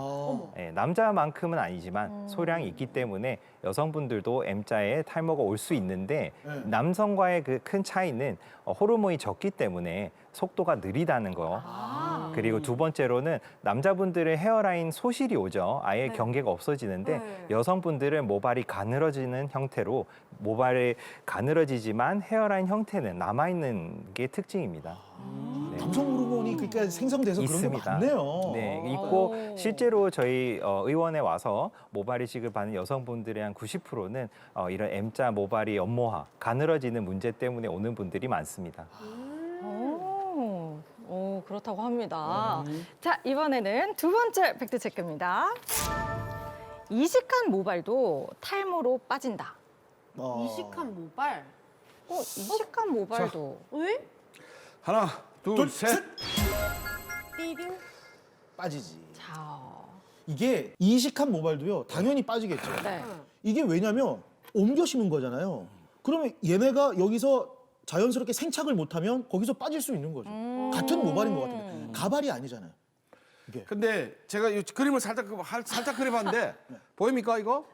예, 남자만큼은 아니지만 소량이 있기 때문에 여성분들도 M자에 탈모가 올 수 있는데 남성과의 그 큰 차이는 호르몬이 적기 때문에 속도가 느리다는 거. 그리고 두 번째로는 남자분들의 헤어라인 소실이 오죠. 아예 경계가 없어지는데 네. 여성분들은 모발이 가늘어지는 형태로 모발이 가늘어지지만 헤어라인 형태는 남아있는 게 특징입니다. 네. 남성 호르몬이 그러니까 생성돼서 그런 거 있습니다. 많네요. 네, 있고 실제로 저희 의원에 와서 모발 이식을 받는 여성분들의 한 90%는 이런 M자 모발이 연모화, 가늘어지는 문제 때문에 오는 분들이 많습니다. 오, 그렇다고 합니다. 자, 이번에는 두 번째 팩트 체크입니다. 이식한 모발도 탈모로 빠진다. 이식한 모발. 이식한 모발도. 왜? 하나, 둘, 셋. 띠딩. 빠지지. 자, 이게 이식한 모발도요, 당연히 빠지겠죠. 네. 이게 왜냐면 옮겨 심은 거잖아요. 그러면 얘네가 여기서 자연스럽게 생착을 못하면 거기서 빠질 수 있는 거죠. 같은 모발인 것 같은데 가발이 아니잖아요. 이게. 근데 제가 이 그림을 살짝 그려봤는데 보입니까 이거?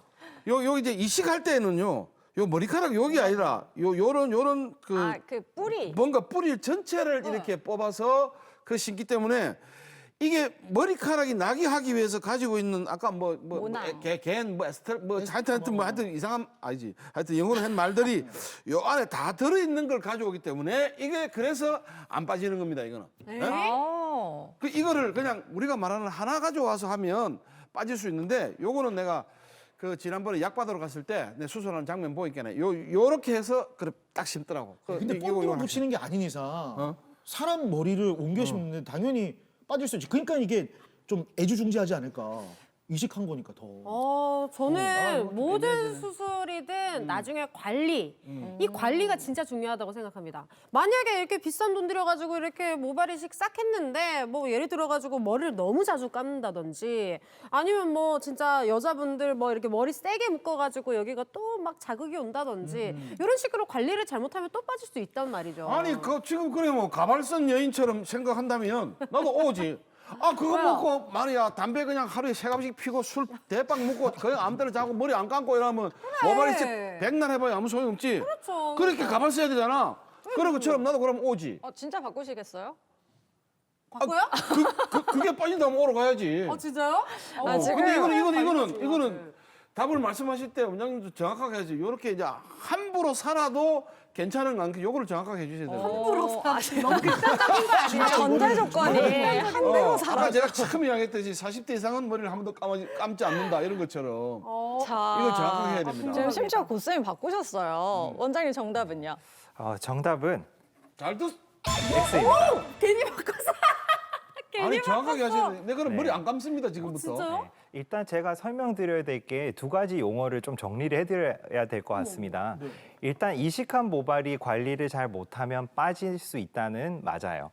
요 이제 이식할 때는요, 요 머리카락 여기 아니라 요런 그 뿌리. 뭔가 뿌리 전체를 이렇게 뽑아서 그 심기 때문에 이게 머리카락이 나게 하기 위해서 가지고 있는 아까 모낭. 하여튼 이상한 아니지 하여튼 영어로 한 말들이 요 안에 다 들어 있는 걸 가져오기 때문에 이게 그래서 안 빠지는 겁니다 이거는. 예? 그 이거를 그냥 우리가 말하는 하나 가져와서 하면 빠질 수 있는데 요거는 내가 그 지난번에 약 받으러 갔을 때 내 수술하는 장면 보니까 요렇게 해서 그래 딱 심더라고. 근데 본드로 붙이는 게 아닌 이상 사람 머리를 옮겨 심는 당연히 빠질 수 있지. 그러니까 이게 좀 애주중지하지 않을까. 이식한 거니까 더. 저는 모든 수술이든 나중에 관리, 이 관리가 진짜 중요하다고 생각합니다. 만약에 이렇게 비싼 돈 들여가지고 이렇게 모발 이식 싹 했는데 뭐 예를 들어가지고 머리를 너무 자주 감는다든지 아니면 뭐 진짜 여자분들 뭐 이렇게 머리 세게 묶어가지고 여기가 또 막 자극이 온다든지 이런 식으로 관리를 잘못하면 또 빠질 수 있단 말이죠. 아니 그 지금 그래 뭐 가발선 여인처럼 생각한다면 나도 오지. 그거 먹고 말이야 담배 그냥 하루에 3갑씩 피고 술 대빵 먹고 그냥 아무 데나 자고 머리 안 감고 이러면 모발이 백날 해봐야 아무 소용없지. 그렇죠. 그렇게 가발 써야 되잖아. 그런 것처럼 나도 그럼 오지. 진짜 바꾸시겠어요? 바꿔요? 그게 빠진다면 오러 가야지. 진짜요? 지금 근데 관리가 이거는 중요하지. 답을 말씀하실 때 원장님도 정확하게 해야지. 요렇게 이제 함부로 살아도 괜찮은 거 요거를 정확하게 해주셔야 돼요. 함부로 사. 너무 전제 조건이 함부로 살아. 아까 제가 처음 이야기했듯이 40대 이상은 머리를 한 번도 감지 않는다 이런 것처럼 자, 이걸 정확하게 해야 됩니다. 지금 심지어 고쌤이 바꾸셨어요. 원장님 정답은요? 정답은 잘 듣. X입니다. 괜히 바꿔서. 아니 정확하게 하셔야 돼. 내가 는 머리 안 감습니다 지금부터. 진짜요? 네. 일단 제가 설명드려야 될 게 두 가지 용어를 좀 정리를 해드려야 될 것 같습니다. 일단 이식한 모발이 관리를 잘 못하면 빠질 수 있다는 맞아요.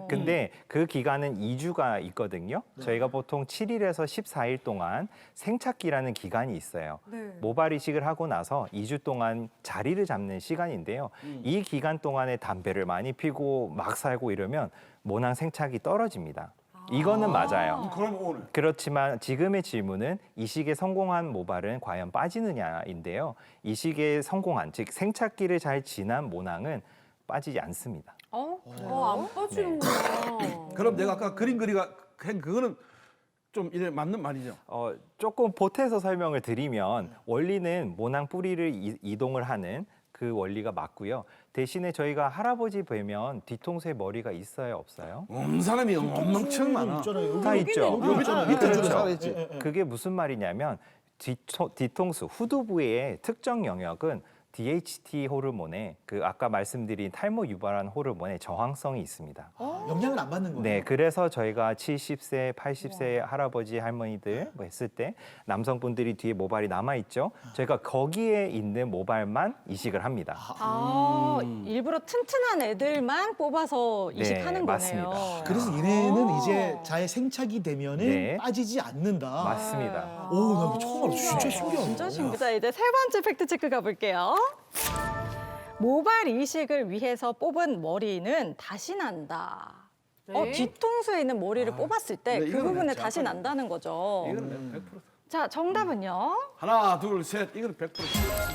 근데 그 기간은 2주가 있거든요. 저희가 보통 7일에서 14일 동안 생착기라는 기간이 있어요. 모발 이식을 하고 나서 2주 동안 자리를 잡는 시간인데요. 이 기간 동안에 담배를 많이 피고 막 살고 이러면 모낭 생착이 떨어집니다. 이거는 맞아요. 그럼 오늘. 그렇지만 지금의 질문은 이식에 성공한 모발은 과연 빠지느냐인데요. 이식에 성공한, 즉 생착기를 잘 지난 모낭은 빠지지 않습니다. 안 빠지는구나. 그럼 내가 아까 그림 그리가 한 그거는 좀 이래 맞는 말이죠. 조금 보태서 설명을 드리면 원리는 모낭 뿌리를 이동을 하는 그 원리가 맞고요. 대신에 저희가 할아버지 뵈면 뒤통수에 머리가 있어요, 없어요? 사람이 엄청 많아. 있잖아요. 다 있죠. 여기 있잖아. 밑에 그렇죠. 살아있지. 그게 무슨 말이냐면 뒤통수 후두 부위의 특정 영역은 DHT 호르몬에 그 아까 말씀드린 탈모 유발한 호르몬에 저항성이 있습니다. 영향을 안 받는 거예요. 네, 그래서 저희가 70세, 80세 할아버지 할머니들 뭐 했을 때 남성분들이 뒤에 모발이 남아 있죠. 저희가 거기에 있는 모발만 이식을 합니다. 일부러 튼튼한 애들만 뽑아서 이식하는 네, 거네요. 맞습니다. 그래서 얘네는 이제 잘 생착이 되면은 네. 빠지지 않는다. 맞습니다. 오, 나 이거 처음 알았어. 진짜 신기하다. 진짜 신기하다. 자, 이제 세 번째 팩트 체크 가볼게요. 모발 이식을 위해서 뽑은 머리는 다시 난다. 네. 뒤통수에 있는 머리를 뽑았을 때 네, 그 이거는 부분에 제가 다시 봐요. 난다는 거죠. 이거는 100%. 자, 정답은요? 하나, 둘, 셋. 이거는 100%.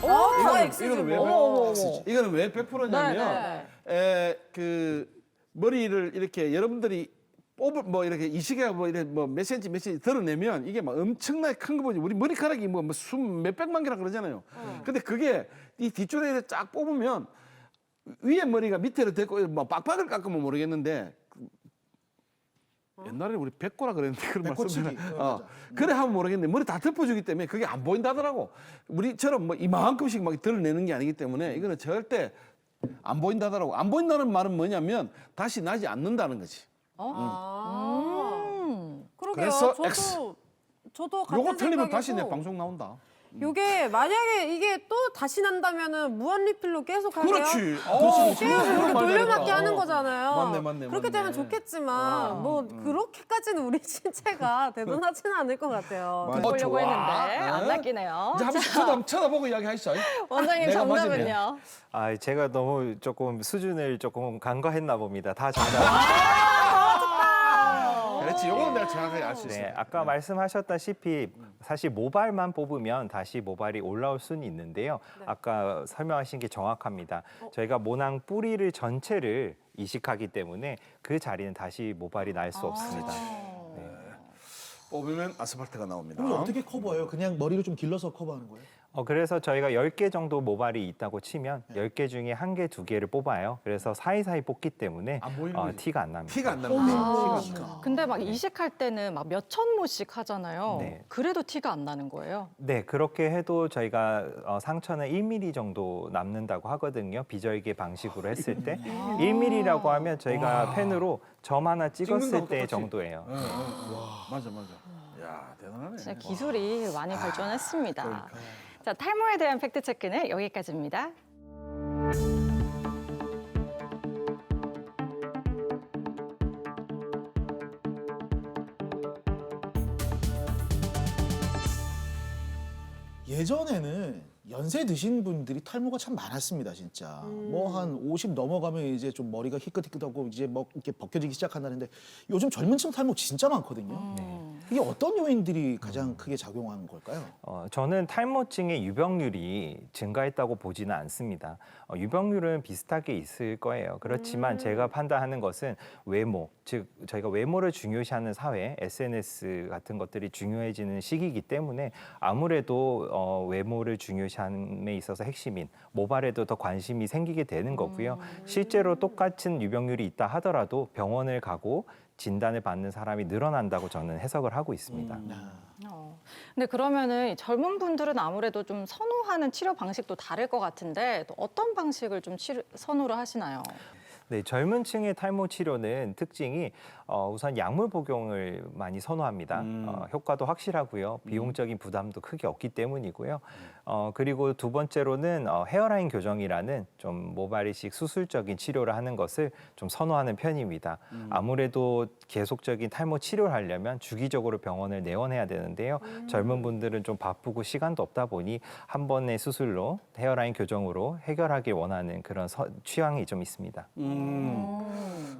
다 이거는 왜 어머. 이거는 왜 100%냐면 네, 그 머리를 이렇게 여러분들이 뽑을 뭐 이렇게 이식해 뭐 이래 뭐 몇 센치 드러내면 이게 막 엄청나게 큰 거 보지. 우리 머리카락이 뭐 몇백만 개라 그러잖아요. 근데 그게 이 뒷줄에 이렇게 쫙 뽑으면 위에 머리가 밑으로 됐고 뭐 빡빡을 깎으면 모르겠는데 옛날에 우리 백고라 그랬는데 그런 백고치기. 말씀 맞아. 그래 하면 모르겠는데 머리 다 덮어주기 때문에 그게 안 보인다더라고. 우리처럼 뭐 이만큼씩 막 드러내는 게 아니기 때문에 이거는 절대 안 보인다더라고. 안 보인다는 말은 뭐냐면 다시 나지 않는다는 거지. 그러게요. 그래서 저도 같은 요거 틀리면 다시 내 생각이고. 방송 나온다. 요게 만약에 이게 또 다시 난다면은 무한 리필로 계속 하게요. 그렇지. 계속 이렇게 돌려막기 하는 거잖아요. 맞네. 그렇게 되면 좋겠지만 뭐 그렇게까지는 우리 신체가 대단하지는 않을 것 같아요. 맞아. 보려고 좋아. 했는데 안 응? 낚이네요. 이제 한번 쳐다보고 이야기하시죠. 원장님 내가 정답은요? 제가 너무 조금 수준을 조금 간과했나 봅니다. 다 정답. 그렇지. 요거는 내가 정확하게 알 수 있어. 네, 아까 말씀하셨다시피 사실 모발만 뽑으면 다시 모발이 올라올 수는 있는데요. 아까 설명하신 게 정확합니다. 저희가 모낭 뿌리를 전체를 이식하기 때문에 그 자리는 다시 모발이 날 수 없습니다. 뽑으면 아스팔트가 나옵니다. 그럼 어떻게 커버해요? 그냥 머리를 좀 길러서 커버하는 거예요? 그래서 저희가 10개 정도 모발이 있다고 치면 10개 중에 1개, 2개를 뽑아요. 그래서 사이사이 뽑기 때문에 안 보이는 거지. 티가 안 납니다. 티가 안 납니다. 근데 막 이식할 때는 막 몇 천 모씩 하잖아요. 네. 그래도 티가 안 나는 거예요. 네, 그렇게 해도 저희가 상처는 1mm 정도 남는다고 하거든요. 비절개 방식으로 했을 때. 1mm라고 하면 저희가 펜으로 점 하나 찍는 찍었을 거하고 때 똑같이. 정도예요. 맞아. 야, 대단하네. 진짜 기술이 많이 발전했습니다. 자, 탈모에 대한 팩트 체크는 여기까지입니다. 예전에는 연세 드신 분들이 탈모가 참 많았습니다, 진짜. 뭐 한 50 넘어가면 이제 좀 머리가 희끗희끗하고 이제 뭐 이렇게 벗겨지기 시작한다는데 요즘 젊은 층 탈모 진짜 많거든요. 이게 어떤 요인들이 가장 크게 작용한 걸까요? 저는 탈모증의 유병률이 증가했다고 보지는 않습니다. 유병률은 비슷하게 있을 거예요. 그렇지만 제가 판단하는 것은 외모, 즉 저희가 외모를 중요시하는 사회, SNS 같은 것들이 중요해지는 시기이기 때문에 아무래도 외모를 중요시함에 있어서 핵심인 모발에도 더 관심이 생기게 되는 거고요. 실제로 똑같은 유병률이 있다 하더라도 병원을 가고 진단을 받는 사람이 늘어난다고 저는 해석을 하고 있습니다. 근데 그러면은 젊은 분들은 아무래도 좀 선호하는 치료 방식도 다를 것 같은데 또 어떤 방식을 좀 선호를 하시나요? 네, 젊은 층의 탈모 치료는 특징이 우선 약물 복용을 많이 선호합니다. 효과도 확실하고요. 비용적인 부담도 크게 없기 때문이고요. 그리고 두 번째로는 헤어라인 교정이라는 좀 모발 이식 수술적인 치료를 하는 것을 좀 선호하는 편입니다. 아무래도 계속적인 탈모 치료를 하려면 주기적으로 병원을 내원해야 되는데요. 젊은 분들은 좀 바쁘고 시간도 없다 보니 한 번의 수술로 헤어라인 교정으로 해결하길 원하는 그런 취향이 좀 있습니다.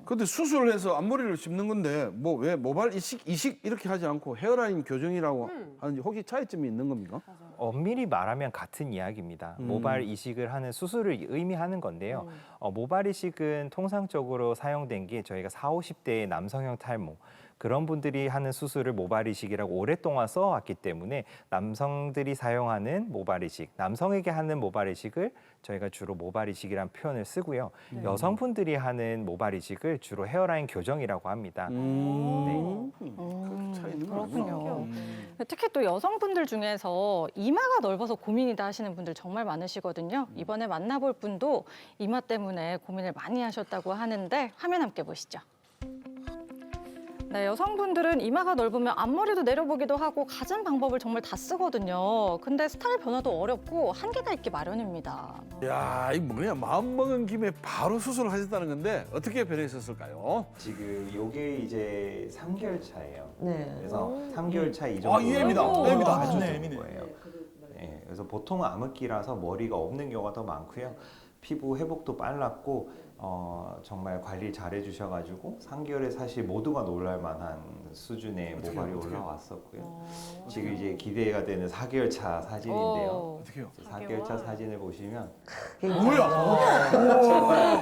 근데 수술을 해서 앞머리를 심는 건데 뭐 왜 모발 이식 이렇게 하지 않고 헤어라인 교정이라고 하는지 혹시 차이점이 있는 겁니까? 엄밀히 말하면 같은 이야기입니다. 모발 이식을 하는 수술을 의미하는 건데요. 모발 이식은 통상적으로 사용된 게 저희가 40, 50대의 남성형 탈모 그런 분들이 하는 수술을 모발 이식이라고 오랫동안 써왔기 때문에 남성들이 사용하는 모발 이식, 남성에게 하는 모발 이식을 저희가 주로 모발 이식이라는 표현을 쓰고요. 여성분들이 하는 모발 이식을 주로 헤어라인 교정이라고 합니다. 그렇게 차이 있는 그렇군요. 특히 또 여성분들 중에서 이마가 넓어서 고민이다 하시는 분들 정말 많으시거든요. 이번에 만나볼 분도 이마 때문에 고민을 많이 하셨다고 하는데 화면 함께 보시죠. 네, 여성분들은 이마가 넓으면 앞머리도 내려보기도 하고 갖은 방법을 정말 다 쓰거든요. 근데 스타일 변화도 어렵고 한계가 있기 마련입니다. 야, 이 뭐냐 마음 먹은 김에 바로 수술을 하셨다는 건데 어떻게 변했었을까요? 지금 이게 이제 3개월 차예요. 네. 그래서 3개월 차 이 정도. 아, 이해입니다. 이해입니다. 아주 네, 좋은 예민해요. 거예요. 네, 그래서 보통은 암흑기라서 머리가 없는 경우가 더 많고요. 피부 회복도 빨랐고 정말 관리 잘 해주셔가지고 3개월에 사실 모두가 놀랄 만한 수준의 모발이 올라왔었고요. 지금 이제 기대가 되는 4개월 차 사진인데요. 어떻게 해요? 4개월 차 사진을 보시면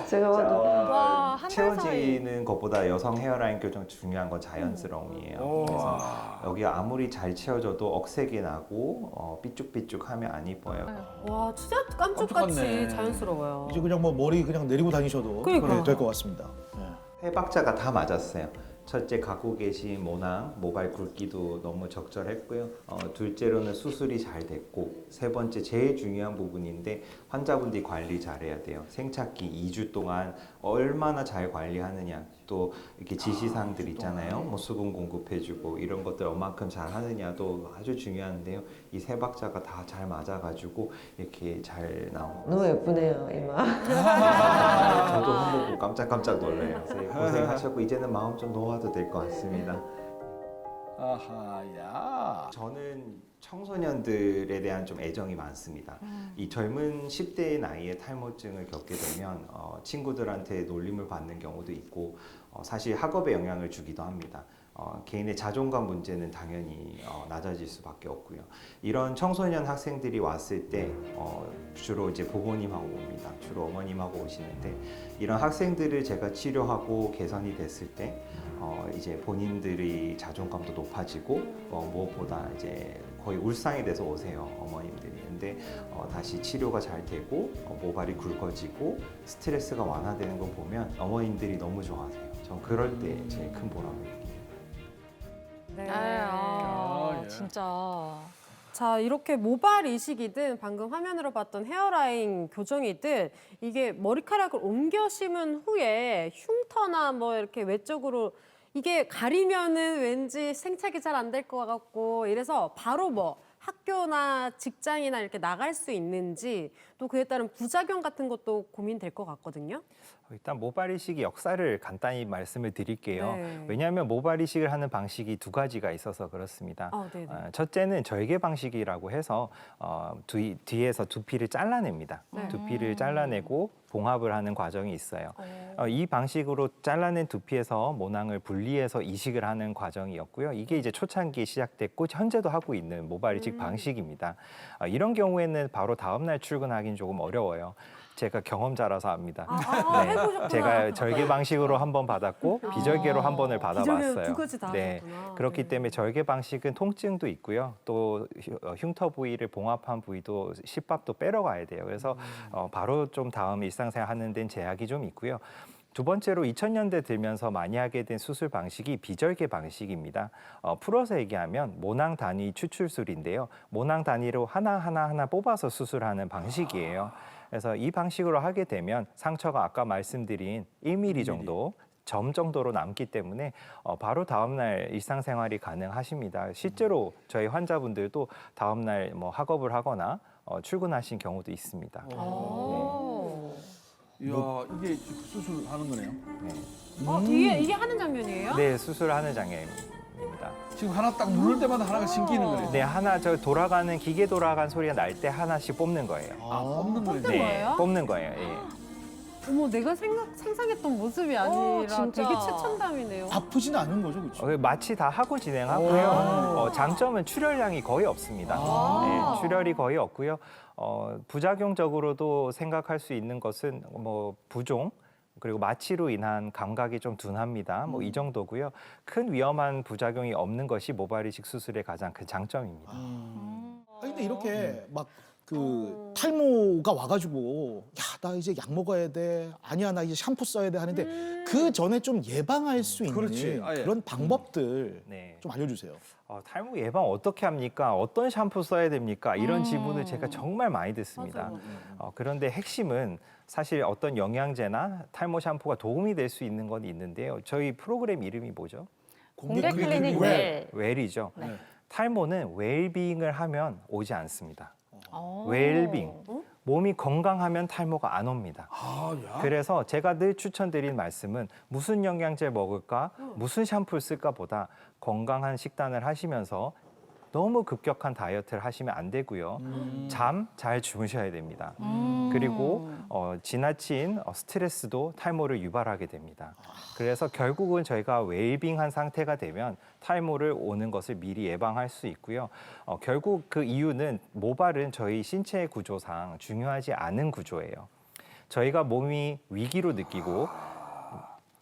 제가 봐도 와, 한 달 사이. 채워지는 것보다 여성 헤어라인 교정 중요한 건 자연스러움이에요. 그래서 여기 아무리 잘 채워져도 억세게 나고 삐쭉삐쭉하면 안 이뻐요. 와 진짜 깜짝같이 깜짝같네. 자연스러워요. 이제 그냥 뭐 머리 그냥 내리고 다니셔도 그러니까. 될 것 같습니다. 네. 세 박자가 다 맞았어요. 첫째, 갖고 계신 모낭, 모발 굵기도 너무 적절했고요. 둘째로는 수술이 잘 됐고, 세 번째 제일 중요한 부분인데 환자분들이 관리 잘해야 돼요. 생착기 2주 동안 얼마나 잘 관리하느냐, 또 이렇게 지시사항들 있잖아요. 뭐 수분 공급해주고 이런 것들 얼만큼 잘 하느냐도 아주 중요한데요. 이 세 박자가 다 잘 맞아가지고 이렇게 잘 나온 것 너무 예쁘네요, 이마. 같아요. 저도 한번 보고 깜짝깜짝 놀래요. 그래서 고생하셨고 이제는 마음 좀 놓아도 될 것 같습니다. 아하, 야. 저는 청소년들에 대한 좀 애정이 많습니다. 이 젊은 10대의 나이에 탈모증을 겪게 되면 친구들한테 놀림을 받는 경우도 있고 사실 학업에 영향을 주기도 합니다. 개인의 자존감 문제는 당연히 낮아질 수밖에 없고요. 이런 청소년 학생들이 왔을 때 주로 이제 부모님하고 옵니다. 주로 어머님하고 오시는데 이런 학생들을 제가 치료하고 개선이 됐을 때 이제 본인들의 자존감도 높아지고 무엇보다 이제 거의 울상이 돼서 오세요, 어머님들이. 근데 다시 치료가 잘 되고 모발이 굵어지고 스트레스가 완화되는 걸 보면 어머님들이 너무 좋아하세요. 전 그럴 때 제일 큰 보람을 느껴요. 네. 예. 진짜. 자, 이렇게 모발 이식이든 방금 화면으로 봤던 헤어라인 교정이든 이게 머리카락을 옮겨 심은 후에 흉터나 뭐 이렇게 외적으로 이게 가리면은 왠지 생착이 잘 안 될 것 같고 이래서 바로 뭐 학교나 직장이나 이렇게 나갈 수 있는지 또 그에 따른 부작용 같은 것도 고민될 것 같거든요. 일단 모발 이식의 역사를 간단히 말씀을 드릴게요. 네. 왜냐하면 모발 이식을 하는 방식이 두 가지가 있어서 그렇습니다. 네네. 첫째는 절개 방식이라고 해서 뒤에서 두피를 잘라냅니다. 네. 두피를 잘라내고 봉합을 하는 과정이 있어요. 이 방식으로 잘라낸 두피에서 모낭을 분리해서 이식을 하는 과정이었고요. 이게 이제 초창기에 시작됐고 현재도 하고 있는 모발 이식 방식입니다. 이런 경우에는 바로 다음 날 출근하기는 조금 어려워요. 제가 경험자라서 압니다. 해보셨구나. 제가 절개 방식으로 한 번 받았고 비절개로 한 번을 비절개 받아봤어요. 두 가지 다 네, 하셨구나. 그렇기 네. 때문에 절개 방식은 통증도 있고요. 또 흉터 부위를 봉합한 부위도 십밥도 빼러 가야 돼요. 그래서 바로 좀 다음 일상생활 하는 데는 제약이 좀 있고요. 두 번째로 2000년대 들면서 많이 하게 된 수술 방식이 비절개 방식입니다. 풀어서 얘기하면 모낭 단위 추출술인데요. 모낭 단위로 하나 뽑아서 수술하는 방식이에요. 그래서 이 방식으로 하게 되면 상처가 아까 말씀드린 1mm 정도 점 정도로 남기 때문에 바로 다음날 일상생활이 가능하십니다. 실제로 저희 환자분들도 다음날 뭐 학업을 하거나 출근하신 경우도 있습니다. 이야, 이게 수술하는 거네요. 이게 하는 장면이에요? 네, 수술하는 장면입니다. 지금 하나 딱 누를 때마다 하나가 신기는 거네요. 네, 하나 저 돌아가는 기계 돌아간 소리가 날 때 하나씩 뽑는 거예요. 뽑는 거예요. 뽑는 거예요? 뽑는 거예요. 예. 어머, 내가 상상했던 모습이 아니라 진짜. 되게 최첨단이네요. 아프지는 않은 거죠, 그렇죠? 마취 다 하고 진행하고요. 장점은 출혈량이 거의 없습니다. 네, 출혈이 거의 없고요. 부작용적으로도 생각할 수 있는 것은 뭐 부종, 그리고 마취로 인한 감각이 좀 둔합니다. 뭐 이 정도고요. 큰 위험한 부작용이 없는 것이 모발 이식 수술의 가장 큰 장점입니다. 근데 이렇게 막 그 탈모가 와가지고 야 나 이제 약 먹어야 돼 아니야 나 이제 샴푸 써야 돼 하는데 그 전에 좀 예방할 수 있는 그렇지. 아예. 그런 방법들 네. 좀 알려주세요. 탈모 예방 어떻게 합니까? 어떤 샴푸 써야 됩니까? 이런 질문을 제가 정말 많이 듣습니다. 그런데 핵심은 사실 어떤 영양제나 탈모 샴푸가 도움이 될 수 있는 건 있는데요. 저희 프로그램 이름이 뭐죠? 공개 클리닉 웰. 웰이죠. 네. 탈모는 웰빙을 하면 오지 않습니다. 어. 웰빙. 몸이 건강하면 탈모가 안 옵니다. 그래서 제가 늘 추천드린 말씀은 무슨 영양제 먹을까, 무슨 샴푸를 쓸까 보다 건강한 식단을 하시면서 너무 급격한 다이어트를 하시면 안 되고요. 잠 잘 주무셔야 됩니다. 그리고 지나친 스트레스도 탈모를 유발하게 됩니다. 그래서 결국은 저희가 웰빙한 상태가 되면 탈모를 오는 것을 미리 예방할 수 있고요. 결국 그 이유는 모발은 저희 신체 구조상 중요하지 않은 구조예요. 저희가 몸이 위기로 느끼고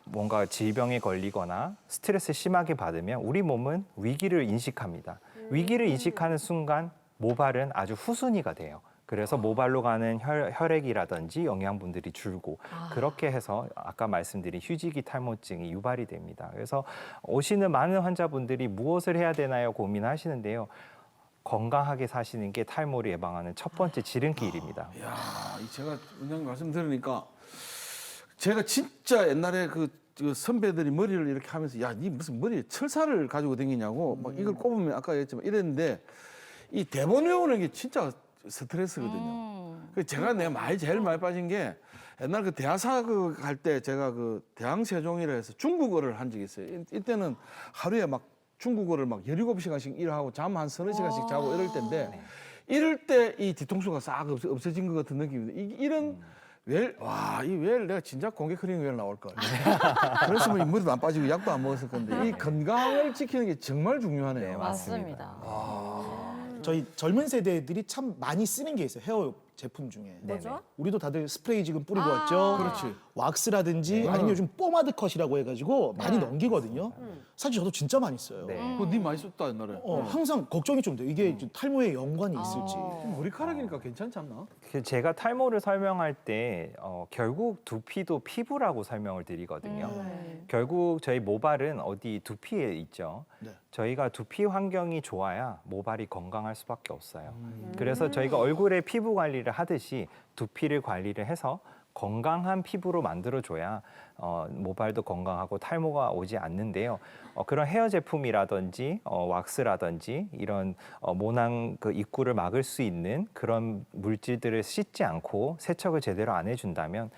뭔가 질병에 걸리거나 스트레스 심하게 받으면 우리 몸은 위기를 인식합니다. 위기를 인식하는 순간 모발은 아주 후순위가 돼요. 그래서 모발로 가는 혈액이라든지 영양분들이 줄고 그렇게 해서 아까 말씀드린 휴지기 탈모증이 유발이 됩니다. 그래서 오시는 많은 환자분들이 무엇을 해야 되나요 고민하시는데요. 건강하게 사시는 게 탈모를 예방하는 첫 번째 지름길입니다. 야, 제가 원장님 말씀 들으니까 제가 진짜 옛날에 그 선배들이 머리를 이렇게 하면서 야, 니 무슨 머리에 철사를 가지고 다니냐고 막 이걸 꼽으면 아까 했지만 이랬는데 이 대본 외우는 게 진짜 스트레스거든요. 그래서 제가 제일 많이 빠진 게 옛날 그 대하사 갈 때 제가 그 대항세종이라 해서 중국어를 한 적이 있어요. 이때는 하루에 막 중국어를 막 17시간씩 일하고 잠 한 서너 시간씩 자고 이럴 때인데 이럴 때 이 뒤통수가 싹 없어진 것 같은 느낌입니다. 이런 이 웰 내가 진짜 공개 클리닉 웰 나올 걸. 그랬으면 이 머리도 안 빠지고 약도 안 먹었을 건데 이 건강을 지키는 게 정말 중요하네요. 네, 맞습니다. 저희 젊은 세대들이 참 많이 쓰는 게 있어요. 헤어 제품 중에. 뭐죠? 우리도 다들 스프레이 지금 뿌리고 왔죠. 그렇지. 왁스라든지 아니면 요즘 포마드 컷이라고 해가지고 많이 넘기거든요. 사실 저도 진짜 많이 써요. 네. 그거 니 많이 썼다 옛날에. 항상 걱정이 좀 돼요. 이게 좀 탈모에 연관이 있을지. 머리카락이니까 괜찮지 않나? 제가 탈모를 설명할 때 결국 두피도 피부라고 설명을 드리거든요. 결국 저희 모발은 어디 두피에 있죠. 네. 저희가 두피 환경이 좋아야 모발이 건강할 수밖에 없어요. 그래서 저희가 얼굴에 피부 관리를 하듯이 두피를 관리를 해서 건강한 피부로 만들어줘야 모발도 건강하고 탈모가 오지 않는데요. 그런 헤어 제품이라든지 왁스라든지 이런 모낭 그 입구를 막을 수 있는 그런 물질들을 씻지 않고 세척을 제대로 안 해준다면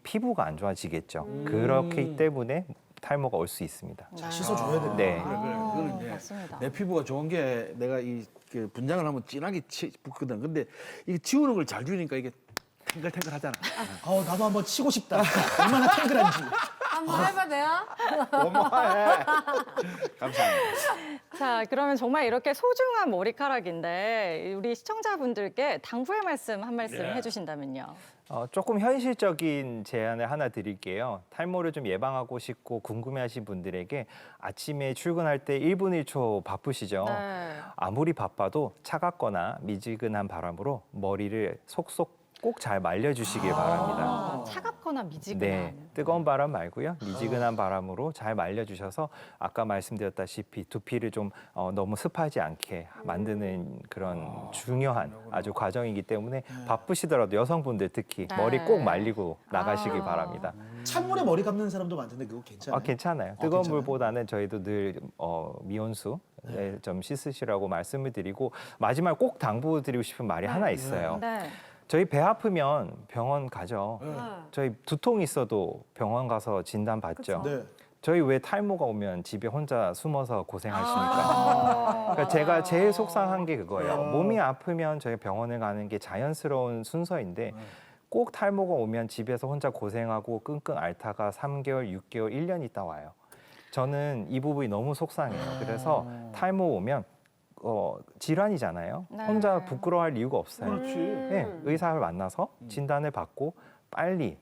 피부가 안 좋아지겠죠. 그렇기 때문에 탈모가 올 수 있습니다. 씻어줘야 돼요. 네. 그래. 그거는 이제 맞습니다. 내 피부가 좋은 게 내가 그 분장을 하면 진하게 붓거든. 근데 이게 지우는 걸 잘 지우니까 이게 탱글탱글하잖아. 나도 한번 치고 싶다. 얼마나 탱글한지. 한번 해봐 돼요? 고마워해. 감사합니다. 자, 그러면 정말 이렇게 소중한 머리카락인데 우리 시청자분들께 당부의 말씀 한 말씀 해주신다면요. 조금 현실적인 제안을 하나 드릴게요. 탈모를 좀 예방하고 싶고 궁금해하신 분들에게 아침에 출근할 때 1분 1초 바쁘시죠? 네. 아무리 바빠도 차갑거나 미지근한 바람으로 머리를 속속 꼭 잘 말려주시길 바랍니다. 차갑거나 미지근한. 네, 뜨거운 바람 말고요. 미지근한 바람으로 잘 말려주셔서 아까 말씀드렸다시피 두피를 좀 너무 습하지 않게 만드는 그런 중요한 아주 과정이기 때문에 바쁘시더라도 여성분들 특히 머리 꼭 말리고 나가시길 바랍니다. 찬물에 머리 감는 사람도 많던데 그거 괜찮아요? 괜찮아요. 뜨거운 괜찮아요? 물보다는 저희도 늘 미온수 좀 씻으시라고 말씀을 드리고 마지막 꼭 당부드리고 싶은 말이 하나 있어요. 네. 저희 배 아프면 병원 가죠. 저희 두통 있어도 병원 가서 진단 받죠. 네. 저희 왜 탈모가 오면 집에 혼자 숨어서 고생하십니까? 그러니까 제가 제일 속상한 게 그거예요. 몸이 아프면 저희 병원을 가는 게 자연스러운 순서인데 꼭 탈모가 오면 집에서 혼자 고생하고 끙끙 앓다가 3개월, 6개월, 1년 있다 와요. 저는 이 부분이 너무 속상해요. 그래서 탈모 오면 질환이잖아요. 네. 혼자 부끄러워할 이유가 없어요. 그렇지. 네, 의사를 만나서 진단을 받고 빨리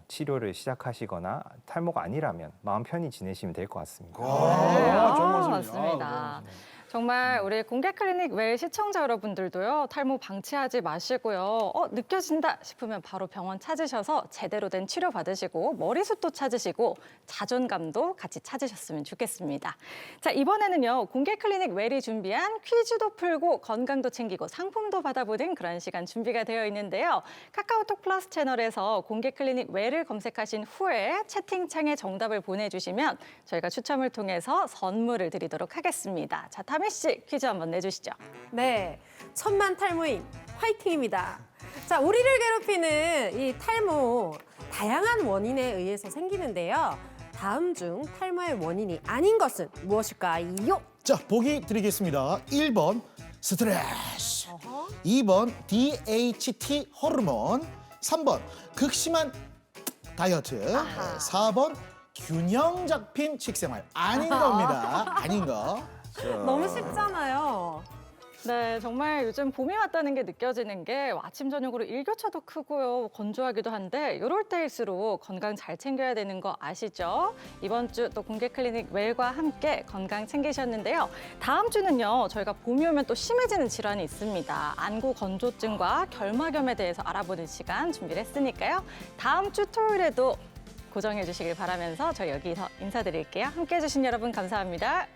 치료를 시작하시거나 탈모가 아니라면 마음 편히 지내시면 될 것 같습니다. 네, 좋은 말씀입니다. 맞습니다. 정말 우리 공개 클리닉 외 시청자 여러분들도요, 탈모 방치하지 마시고요. 느껴진다 싶으면 바로 병원 찾으셔서 제대로 된 치료 받으시고 머리숱도 찾으시고 자존감도 같이 찾으셨으면 좋겠습니다. 자, 이번에는요, 공개 클리닉 외리 준비한 퀴즈도 풀고 건강도 챙기고 상품도 받아보는 그런 시간 준비가 되어 있는데요. 카카오톡 플러스 채널에서 공개 클리닉 외를 검색하신 후에 채팅창에 정답을 보내주시면 저희가 추첨을 통해서 선물을 드리도록 하겠습니다. 자, 타미 씨 퀴즈 한번 내주시죠. 네, 천만 탈모인 화이팅입니다. 자, 우리를 괴롭히는 이 탈모 다양한 원인에 의해서 생기는데요. 다음 중 탈모의 원인이 아닌 것은 무엇일까요? 자, 보기 드리겠습니다. 1번 스트레스, 2번 DHT 호르몬, 3번 극심한 다이어트, 4번 균형 잡힌 식생활. 아닌 겁니다. 아닌 거. 너무 쉽잖아요. 네, 정말 요즘 봄이 왔다는 게 느껴지는 게 아침 저녁으로 일교차도 크고요, 건조하기도 한데 이럴 때일수록 건강 잘 챙겨야 되는 거 아시죠? 이번 주 또 공개 클리닉 웰과 함께 건강 챙기셨는데요. 다음 주는요, 저희가 봄이 오면 또 심해지는 질환이 있습니다. 안구 건조증과 결막염에 대해서 알아보는 시간 준비를 했으니까요. 다음 주 토요일에도 고정해 주시길 바라면서 저희 여기서 인사드릴게요. 함께해 주신 여러분 감사합니다.